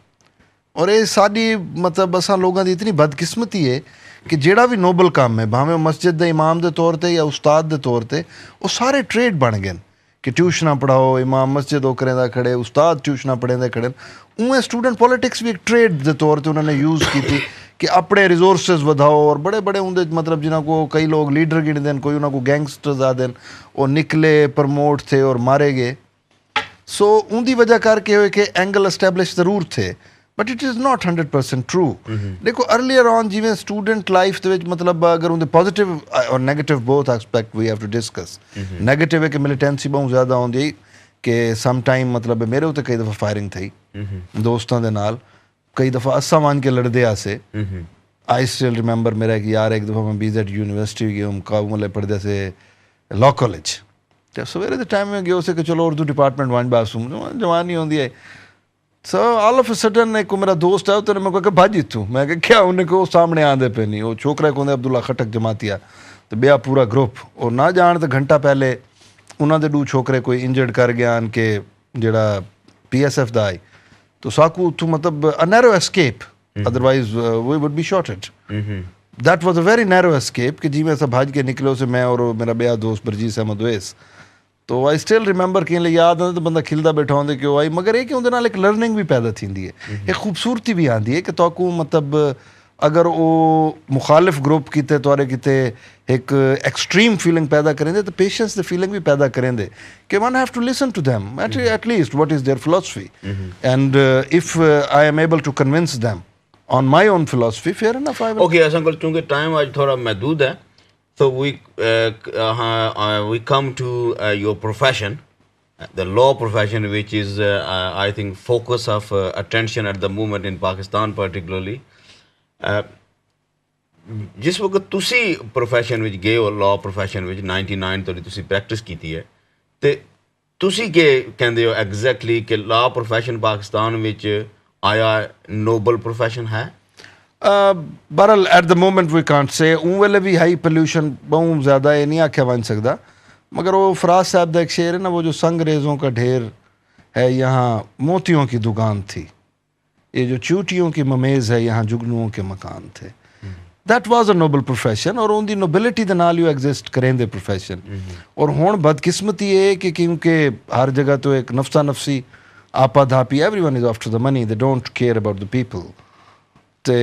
और ये साड़ी मतलब असा लोगों की इतनी बदकिस्मती है कि जेड़ा भी नोबल काम है भावें मस्जिद के इमाम के तौर पर या उस्ताद के तौर पर वो सारे ट्रेड बन गए कि ट्यूशना पढ़ाओ इमाम मस्जिद ओकरें दा खड़े उस्ताद ट्यूशना पढ़ेंदे खड़े उवें स्टूडेंट पॉलिटिक्स भी एक ट्रेड के तौर पर उन्होंने यूज़ की थी कि अपने रिसोर्सिस बढ़ाओ और बड़े बड़े उनके मतलब जिन्हों को कई लोग लीडर गिनते हैं कोई उन्होंने गैंगस्टर्स आते हैं वो निकले प्रमोट थे और मारे गए सो उनकी वजह करके हुए कि एंगल एस्टैब्लिश ज़रूर थे but it is not 100% true देखो अर्लीयर ऑन जिवें स्टूडेंट लाइफ के मतलब अगर उनके पॉजिटिव और negative both aspect we have to discuss negative है कि मिलिटेंसी बहुत ज़्यादा होंगी कि सम टाइम मतलब मेरे उत्ते कई दफ़ा फायरिंग थी दोस्तों के नाल कई दफ़ा अस्सा मान के लड़दे आसे आई स्टिल रिमेंबर मेरा कि यार एक दफ़ा मैं BZ यूनिवर्सिटी गया काबू पढ़ते से लॉ कॉलेज तो सवेरे के टाइम में गए उसे कि चलो उर्दू डिपार्टमेंट वन बासूम जवानी होती है। So all of a sudden एक मेरा दोस्त है तो मैं कहा भाजी तू, मैं कहा क्या, उन्हें को सामने आंदे पे नहीं, वो छोकरा को अब्दुल्ला खटक जमातिया तो बेआ पूरा ग्रुप और ना जान तो घंटा पहले उन्होंने दो छोकरे कोई इंजर्ड कर गया के जड़ा PSF दा आई तो साकू तू मतलब a narrow escape, otherwise we would be shotted. That was a very narrow escape कि जी में सब भाज के निकलो से मैं और मेरा बेआ दोस्त बरजीत अहमद ओवैस। तो आई स्टिल रिमेंबर कि याद आते तो बंदा खिलदा बैठा होंदे क्यों आई, मगर ये कि उहदे नाल एक लर्निंग भी पैदा थींदी है, एक खूबसूरती भी आती है कि तोकू मतलब अगर वो मुखालिफ ग्रुप किते तोरे किते एक एक्सट्रीम फीलिंग पैदा करेंदे तो पेशेंस द फीलिंग भी पैदा करेंदे कि one have to listen to them at least what is their philosophy and if I am able to convince them on my own philosophy fair enough I will. Okay uncle, चूंकि time आज थोड़ा महदूद है so we come to your profession, the law profession, which is I think focus of attention at the moment in Pakistan particularly. जिस वक्त तुसी profession विच गए हो, लॉ प्रोफैशन विच 99 तोड़ी तुसी प्रैक्टिस कीती है ते तुसी के कहंदे हो एग्जैक्टली कि लॉ प्रोफैशन पाकिस्तान विच आया नोबल प्रोफैशन है? बहरहाल at the moment we can't say उन वेले भी हाई पोल्यूशन बहुत ज़्यादा ये नहीं आख्या बन सकता, मगर वो फराज साहब का एक शेर है ना, वो जो संगरेज़ों का ढेर है यहाँ मोतियों की दुकान थी, ये जो चूटियों की ममेज़ है यहाँ जुगनुओं के मकान थे। That was a Nobel profession और उनकी नोबिलिटी के नाल यू एग्जिस्ट करेंदे प्रोफैशन। और हुण बदकिस्मती है कि क्योंकि हर जगह तो एक नफसा नफसी आपा धापी, everyone is after the money, they don't care about the people. तो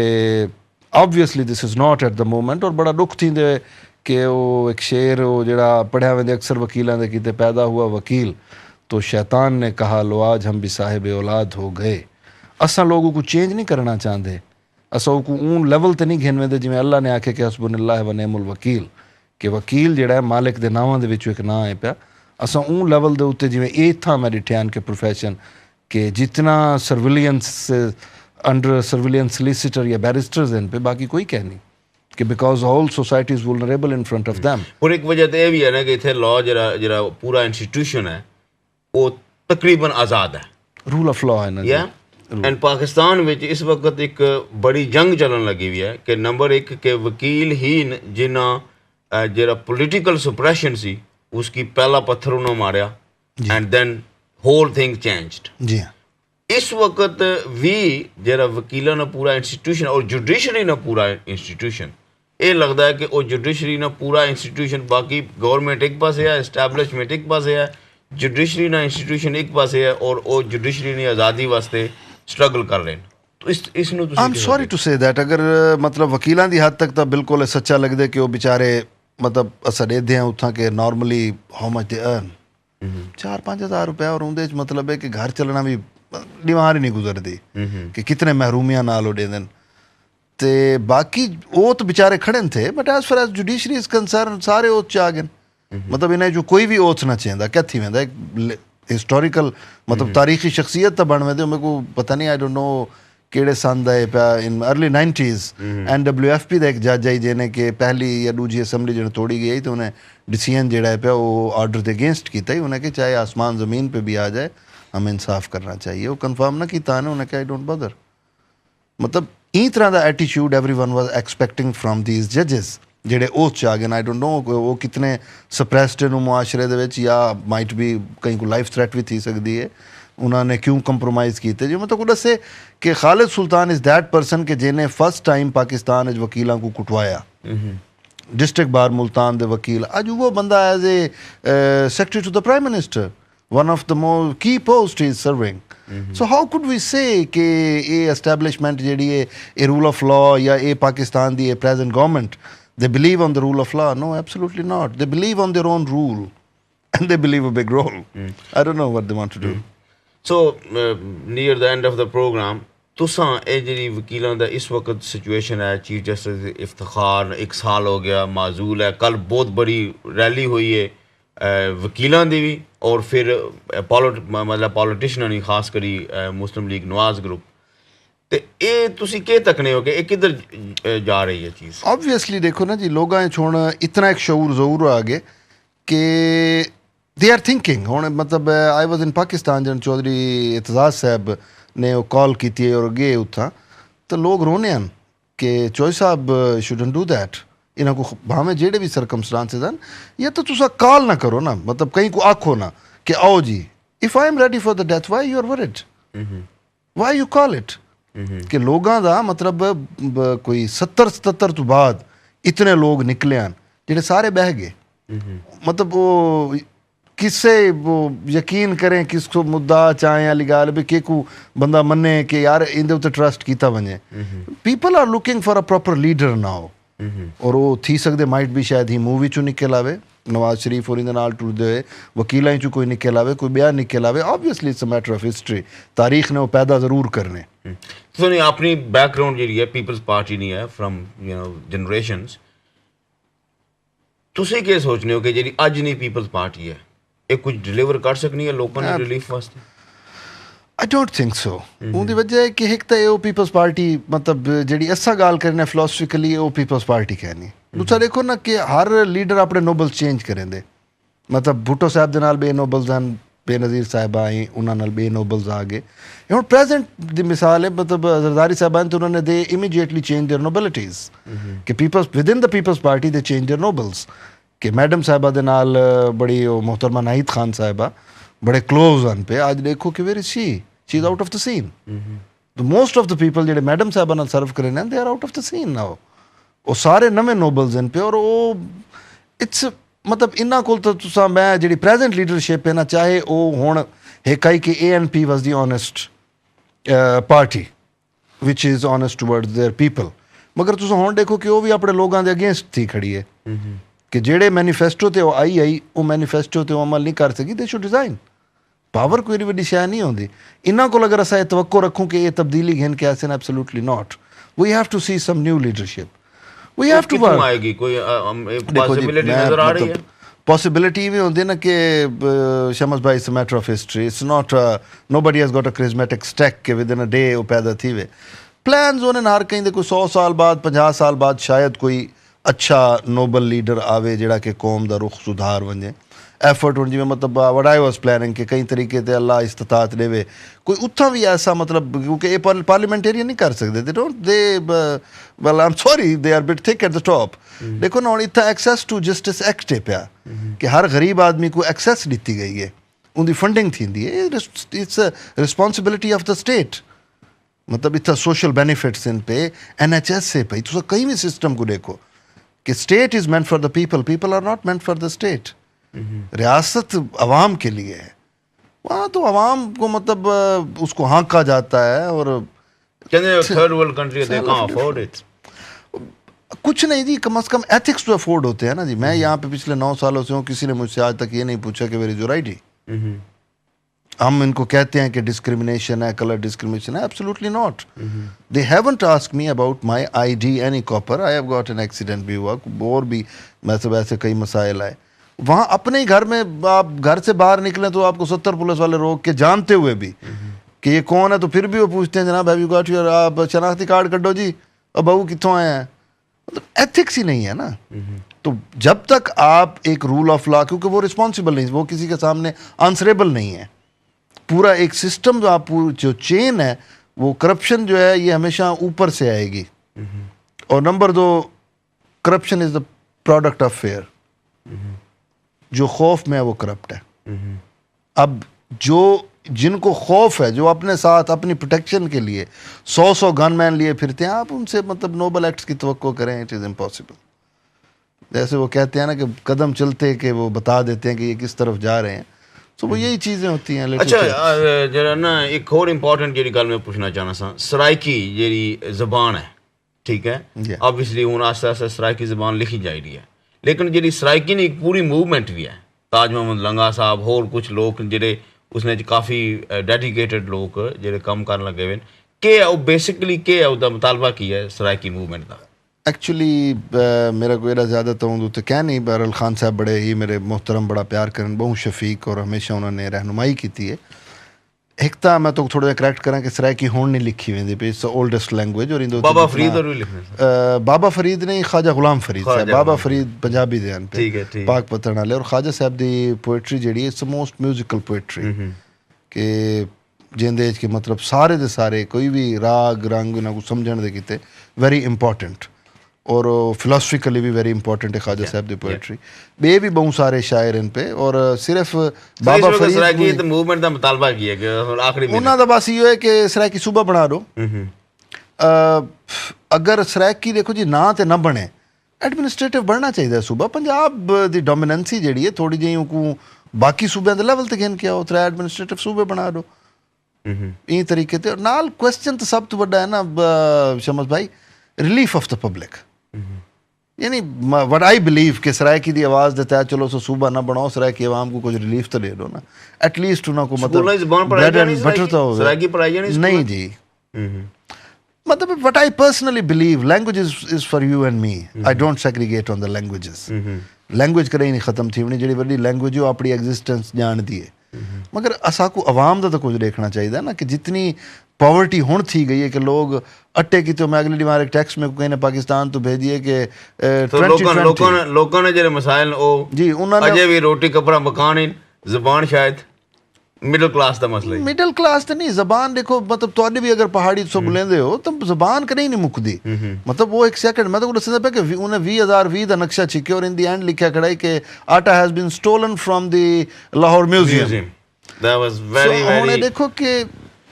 obviously this is not at the moment और बड़ा दुख थी कि वो एक शेर वो जड़ा पढ़िया वेंदे अक्सर वकीलों के किते पैदा हुआ वकील तो शैतान ने कहा लो आज हम भी साहिब औलाद हो गए। असा लोगों को चेंज नहीं करना चाहते, असा को ऊन लेवल तो नहीं घेन वेंदे जिमें अल्लाह ने आखे कि हस्बुनल्लाह व नेमुल वकील, कि वकील जड़ा है मालिक के नावां दे विचों एक नाम है पिया। असा ऊन लेवल के उत्ते जिमें ये था मैं डिठियान के प्रोफैशन कि जितना सर्विलियंस अंडर सर्विलियंस सोलिसिटर या बैरिस्टर्स इन पे बाकी कोई कह नहीं कि because all society is vulnerable in front of them. और एक वजह तो यह भी है ना कि इतने लॉ जरा जरा पूरा इंस्टीट्यूशन है वो तकरीबन आज़ाद है, रूल ऑफ लॉ है ना। या एंड पाकिस्तान में इस वक्त एक बड़ी जंग चलन लगी हुई है कि नंबर एक के वकील ही जिन्ना जरा पोलिटिकल सुप्रेशन सी उसकी पहला पत्थर उन्होंने मारा and then whole thing changed. जी हाँ, इस वक्त भी जरा वकीलों ने पूरा इंस्टीट्यूशन और जुडिशरी ने पूरा इंस्टीट्यूशन ये लगता है कि वो जुडिशरी ने पूरा इंस्टीट्यूशन, बाकी गवर्नमेंट एक पास है, एस्टैब्लिशमेंट एक पास है, जुडिशरी ना इंस्टीट्यूशन एक पास है और वो जुडिशरी ने आज़ादी वास्ते स्ट्रगल कर रहे हैं। तो इस I am sorry to say that अगर मतलब वकीलों की हद तक तो बिल्कुल सच्चा लगता है कि वो बेचारे मतलब अस देते हैं उत्थां के normally how much they earn 4-5 हज़ार रुपया और उनके मतलब है कि घर चलना भी निवार ही नहीं गुजरती कि कितने महरूमियां नाल उड़े दिन ते बाकी वो तो बेचारे खड़े थे। But as far as judiciary is concern सारे ओथ च आ गए, मतलब इन्हें जो कोई भी ओथ ना चाहता क्या थी वेंदा एक हिस्टोरिकल मतलब तारीखी शख्सियत तो बन वेंदे। मेरे को पता नहीं आई डोंट नो केड़े सन दा पिया इन अर्ली 90s NWFP का एक जज आई जिन्हें कि पहली या दूजी असैम्बली जो तोड़ी गई तो उन्हें डिसीजन जड़ा पिया वो ऑर्डर के अगेंस्ट किया ही, उन्हें कि चाहे आसमान ज़मीन पे भी आ जाए हमें इंसाफ करना चाहिए। वो कन्फर्म ना किया उन्हें क्या आई डोंट बदर, मतलब ई तरह का attitude everyone was expecting from these जजेस जेडे ओथ च आ गए। आई डोंट नो वो कितने सप्रैस्ड न मुआशरे दे विच या माइट भी कहीं को लाइफ थ्रेट भी थी सकती है, उन्होंने क्यों कंप्रोमाइज़ किए जो मतलब दसे कि खालिद सुल्तान इज़ दैट पर्सन के जिन्हें फर्स्ट टाइम पाकिस्तान वकीलों को कुटवाया। डिस्ट्रिक्ट बार मुल्तान दे वकील अज वो बंदा as a secretary to the prime minister, one of the more key post is serving. So how could we say कि ये एस्टैब्लिशमेंट जी ए रूल ऑफ लॉ या ए पाकिस्तान दी ए present government they believe on the rule of law? No, absolutely not. They believe on their own rule and they believe a big role. I don't know what they want to do. So near the end of the program तुसां ये जी वकीलों का इस वक्त situation है, chief justice Iftikhar 1 साल हो गया माजूल है, कल बहुत बड़ी रैली हुई है वकीलों की भी और फिर मतलब पॉलिटिशियन नहीं खास करी मुस्लिम लीग नवाज ग्रुप, तो ये तुसी के तकने हो कि ये किधर जा रही है चीज़? ऑब्वियसली देखो ना जी, लोगों छोड़ इतना एक शऊर ज़रूर आ गए कि दे आर थिंकिंग हुण मतलब आई वॉज इन पाकिस्तान जन चौधरी इतजाज साहब ने कॉल की और गए उत्थां तो लोग रोने हैं कि चौधरी साहब शुडंट डू दैट इन्हां को भावें जेड़े भी सर्कमस्टांसिस हैं या तो तुसा कॉल ना करो ना मतलब कहीं को आखो ना कि आओ जी if I am ready for the death why you are worried why you call it कि लोगों का मतलब कोई 70-77 तो बाद इतने लोग निकले हैं जेडे सारे बह गए मतलब वो किससे वो यकीन करें किसको मुद्दा चाहे वाली गाल भी के को बंदा मन्ने कि यार इंदे उत्ते ट्रस्ट कीता वने people are looking for a proper leader now और वो थी सकते माइट भी शायद ही मूवी चो निकल आवे नवाज शरीफ और इंदे नाल टुरदे होए वकीलां चो कोई निकल आवे कोई बयान निकल आवे obviously it's a matter of history तारीख ने वो पैदा ज़रूर करने तो नहीं अपनी बैकग्राउंड जी है पीपल्स पार्टी नहीं है फ्रॉम जनरेशनस ਤੁਸੀਂ ਕੀ ਸੋਚਦੇ ਹੋ ਕਿ ਜਿਹੜੀ ਅੱਜ ਨਹੀਂ ਪੀਪਲਸ ਪਾਰਟੀ ਹੈ ਇਹ ਕੁਝ ਡਿਲੀਵਰ ਕਰ ਸਕਣੀ ਹੈ ਲੋਕਾਂ ਨੂੰ ਰਿਲੀਫ ਵਾਸਤੇ आई डोंट थिंक सो उनकी वजह है कि एक तो वो पीपल्स पार्टी मतलब जी ऐसा गाल करना फिलोसफिकली वो पीपल्स पार्टी कहनी दूसरा देखो ना कि हर लीडर अपने नोबल्स चेंज करेंदे मतलब भुट्टो साहब दे नाल बे नोबल्स हैं बेनज़ीर साहिबा आई उन्होंने बे नोबल्स आ गए हूँ प्रेजेंट की मिसाल है मतलब जरदारी साहबान तो उन्होंने they immediately change their nobilities कि peoples with in the Peoples Party they change their nobles कि मैडम साहिबा दे नाल बड़ी मोहतरमा नाहिद खान साहिबा बड़े क्लोज हैं पे आज देखो कि where is she is out of the scene the most of the people जेडे मैडम साहिबा नाल सर्व करे दे are out of the scene now वो सारे नवे नोबल्स हैं पे और वो इट्स मतलब इन्ना कोल तो तुसा मैं जी प्रेजेंट लीडरशिप है ना चाहे वो हुण एक आई कि ANP was the honest party which is honest towards their people मगर तुसा हुण देखो कि वो भी अपने लोगों के अगेंस्ट थी खड़ी है कि जेड़े मैनीफेस्टो ते आई वो मैनीफेस्टो ते अमल नहीं कर सकी दे शुड रिजाइन पावर कोई वड्डी शै नहीं होंदी इन्हां कोल अगर असां तवक्को रखूं कि ये तब्दीली घेन के आसे absolutely not we have to see some new leadership we have to work आएगी कोई पॉसिबिलिटी नजर आ रही है पॉसिबिलिटी भी होती है ना कि शमस भाई it's a matter of history it's not nobody has got a charismatic stack के विद इन अ डे वो पैदा थी वे प्लान्स होने हर कहीं दे कोई 100 साल बाद 50 साल बाद शायद कोई अच्छा नोबल लीडर आवे जेड़ा कि कौम दा रुख सुधार वने एफर्ट हो जिमें मतलब वट आई वॉज प्लानिंग कि कई तरीके से अल्लाह इस्तात देवे कोई उत्था भी ऐसा मतलब क्योंकि ये पार्लियामेंटेरियन नहीं कर सकते they don't they well I am sorry they are bit thick at the top देखो ना इतना एक्सेस टू जस्टिस एक्ट है पिया कि हर गरीब आदमी को एक्सेस दी गई है उनकी फंडिंग थी है it's responsibility of the state मतलब इतना सोशल बेनिफिट्स इन पे NHS से पे तो कहीं भी सिस्टम को देखो कि state is meant for the people people are not meant for the state रियासत अवाम के लिए है वहाँ तो अवाम को मतलब उसको हाँका जाता है और third world country they can't afford it कुछ नहीं जी कम से कम एथिक्स तो अफोर्ड होते हैं ना जी मैं यहाँ पे पिछले 9 सालों से हूँ किसी ने मुझसे आज तक ये नहीं पूछा कि वेर इज योर आईडी हम इनको कहते हैं कि डिस्क्रिमिनेशन है कलर डिस्क्रिमिनेशन है absolutely not they haven't asked me about my ID any copper I have got an accident भी हुआ और भी मतलब ऐसे कई मसाइल आए वहाँ अपने ही घर में आप घर से बाहर निकले तो आपको 70 पुलिस वाले रोक के जानते हुए भी कि ये कौन है तो फिर भी वो पूछते हैं जनाब हैव यू गॉट योर आप शनाख्ती कार्ड कटो जी अब बहू कितों आए हैं मतलब एथिक्स ही नहीं है ना तो जब तक आप एक रूल ऑफ लॉ क्योंकि वो रिस्पॉन्सिबल नहीं वो किसी के सामने आंसरेबल नहीं है पूरा एक सिस्टम जो आप जो चेन है वो करप्शन जो है ये हमेशा ऊपर से आएगी और number 2 corruption is the product of fair जो खौफ में है वो करप्ट है अब जो जिनको खौफ है जो अपने साथ अपनी प्रोटेक्शन के लिए 100 गनमैन लिए फिरते हैं आप उनसे मतलब नोबल एक्ट्स की तवक्को करें इट इज़ इम्पॉसिबल जैसे वो कहते हैं ना कि कदम चलते कि वो बता देते हैं कि ये किस तरफ जा रहे हैं तो वो यही चीज़ें होती हैं अच्छा जरा ना एक और इंपॉर्टेंट जी गल मैं पूछना चाहना सा सराइकी जी जबान है ठीक है ऑब्वियसली हूँ आस्ते आस्ते सराइकी जबान लिखी जा रही है लेकिन जी सराइकी ने एक पूरी मूवमेंट भी है ताज मोहम्मद लंगा साहब होर कुछ लोग जेडे उसने काफ़ी डेडिकेटेड लोग जेडे कम कर लगे हुए के बेसिकली के है उसका मुतालबा की है सराइकी मूवमेंट का एक्चुअली मेरा कोई ज़्यादा तो क्या नहीं बहरहाल खान साहब बड़े ही मेरे मोहतरम बड़ा प्यार करन बहु शफीक और हमेशा उन्होंने रहनुमाई की थी है एक तो मैं तो थोड़ा करैक्ट करा कि सराइकी हुण नहीं लिखी वेंदी पे, इट्स ओल्डेस्ट लैंग्वेज और इंदो बाबा फरीद और भी लिखने बाबा फरीद नहीं, ख्वाजा गुलाम फरीद साहब, ख्वाजा बाबा गुलाम फरीद पंजाबी दे हैं ठीक है, पे ठीक। पाक पत्तन वाले, और ख्वाजा साहब दी पोएट्री जेह्ड़ी इट्स मोस्ट म्यूजिकल पोएट्री कि जिंदे कि मतलब सारे दे सारे कोई भी राग रंग ना को समझण दे किते वेरी इंपॉर्टेंट, और फिलोसफिकली भी वेरी इंपॉर्टेंट है ख्वाजा साहब दी पोएट्री। बे भी बहुत सारे शायर इन पे, और सिर्फ बाबा फरीद सराइकी ते मूवमेंट दा मुतालबा किया कि आखिरी में उन्होंने बस ये है कि सराइकी सूबा बना दो। अगर सराइकी देखो जी ना तो ना बने, एडमिनिस्ट्रेटिव बनना चाहिए सूबा। पंजाब की डोमिनेंसी जी है थोड़ी जी को बाकी सूबे के लेवल तक गिन के आओ, त्रै एडमिनिस्ट्रेटिव सूबे बना दो इस तरीके से। नाल क्वेश्चन तो सब तो बड़ा है ना शमस भाई, रिलीफ ऑफ द पब्लिक। यानी वट आई बिलीव कि सराइकी की आवाज़ देता है, चलो सो सूबा ना बनाओ, सराइकी आवाम को कुछ रिलीफ तो दे दो ना एटलीस्ट, उनको मतलब ब्रेड एंड बटर तो हो नहीं जी। मतलब what I personally believe, language is for you and me, I don't segregate on the languages. Language कदें नहीं खत्म थी होनी, जी वड्डी लैंग्वेज वो अपनी एग्जिस्टेंस जानती है, मगर असा को आवाम का तो कुछ देखना चाहिए ना कि जितनी पॉवर्टी हुण थी गई है कि लोग अट्टे की, तो मैं अगली बार एक टैक्स में कहने पाकिस्तान तो भेजिए कि लोगों ने जेरे मसाइल ओ जी उन्होंने अजे भी रोटी कपड़ा मकान इन ज़बान शायद मिडिल क्लास का मसला है। मिडिल क्लास तो नहीं, जबान देखो मतलब तुहाडे भी अगर पहाड़ी तो बुलेंदे हो तो जबान कहीं नहीं मुकदी। मतलब वो एक सेकंड मैं तो दसदा पे कि उन्हें 2020 का नक्शा छिके और इन दी एंड लिखा खड़ा है कि आटा has been stolen from the Lahore museum. That was very very देखो कि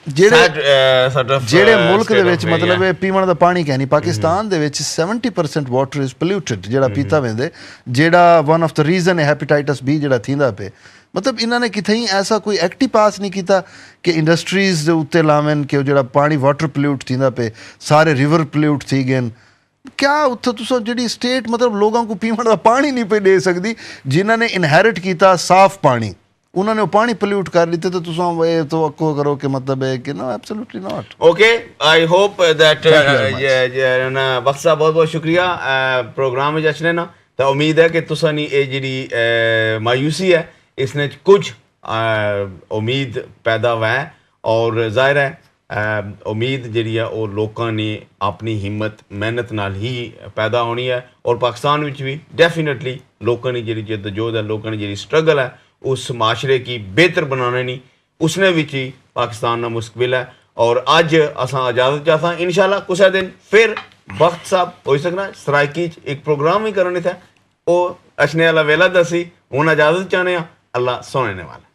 ਜਿਹੜੇ ਮੁਲਕ ਦੇ ਵਿੱਚ मतलब ਪੀਵਣ ਦਾ ਪਾਣੀ ਕਹਿ ਨਹੀਂ, ਪਾਕਿਸਤਾਨ ਦੇ ਵਿੱਚ 70% ਵਾਟਰ ਇਜ਼ ਪੋਲਿਊਟਡ ਜਿਹੜਾ ਪੀਤਾ ਵੈਂਦੇ, ਜਿਹੜਾ ਵਨ ਆਫ ਦ ਰੀਜ਼ਨ ਹੈ ਹੈਪੇਟਾਈਟਸ ਬੀ ਜਿਹੜਾ ਥੀਂਦਾ पे। मतलब इन्होंने किथे ही ऐसा कोई एक्ट ही पास नहीं किया कि इंडस्ट्रीज़ के उत्ते लावन कि जो पानी वाटर पोल्यूट थींदा पे, सारे रिवर पोल्यूट थी गए। क्या उत्थे तुस जी स्टेट मतलब लोगों को पीवन का पानी नहीं पे दे सकती, जिन्होंने इनहेरिट किया साफ पानी, उन्होंने वो पानी पोल्यूट कर लीते, तो तुस ये तो अक्को करो कि मतलब है कि no absolutely not. Okay, I hope that वक्त साहब बहुत बहुत शुक्रिया प्रोग्राम में अचने ना, तो उम्मीद है कि तुसां नी ये जी मायूसी है इसने कुछ उम्मीद पैदा हुआ है, और जाहिर है उम्मीद जी है वो लोगों ने अपनी हिम्मत मेहनत नाल ही पैदा होनी है, और पाकिस्तान में भी डेफिनेटली लोगों की जी जदोजहद है, लोगों की जी स्ट्रगल है उस माशरे की बेहतर बनाने नहीं, उसने भी ही पाकिस्तान का मुस्तकबिल है। और अज असा इजाजत चाहता इंशाल्लाह कुछ दिन फिर वक्त साहब हो सकना सराइकी एक प्रोग्राम ही करने था, वो अचने वाला वेला दसी हूँ इजाजत चाहने, अल्लाह सोने वाला।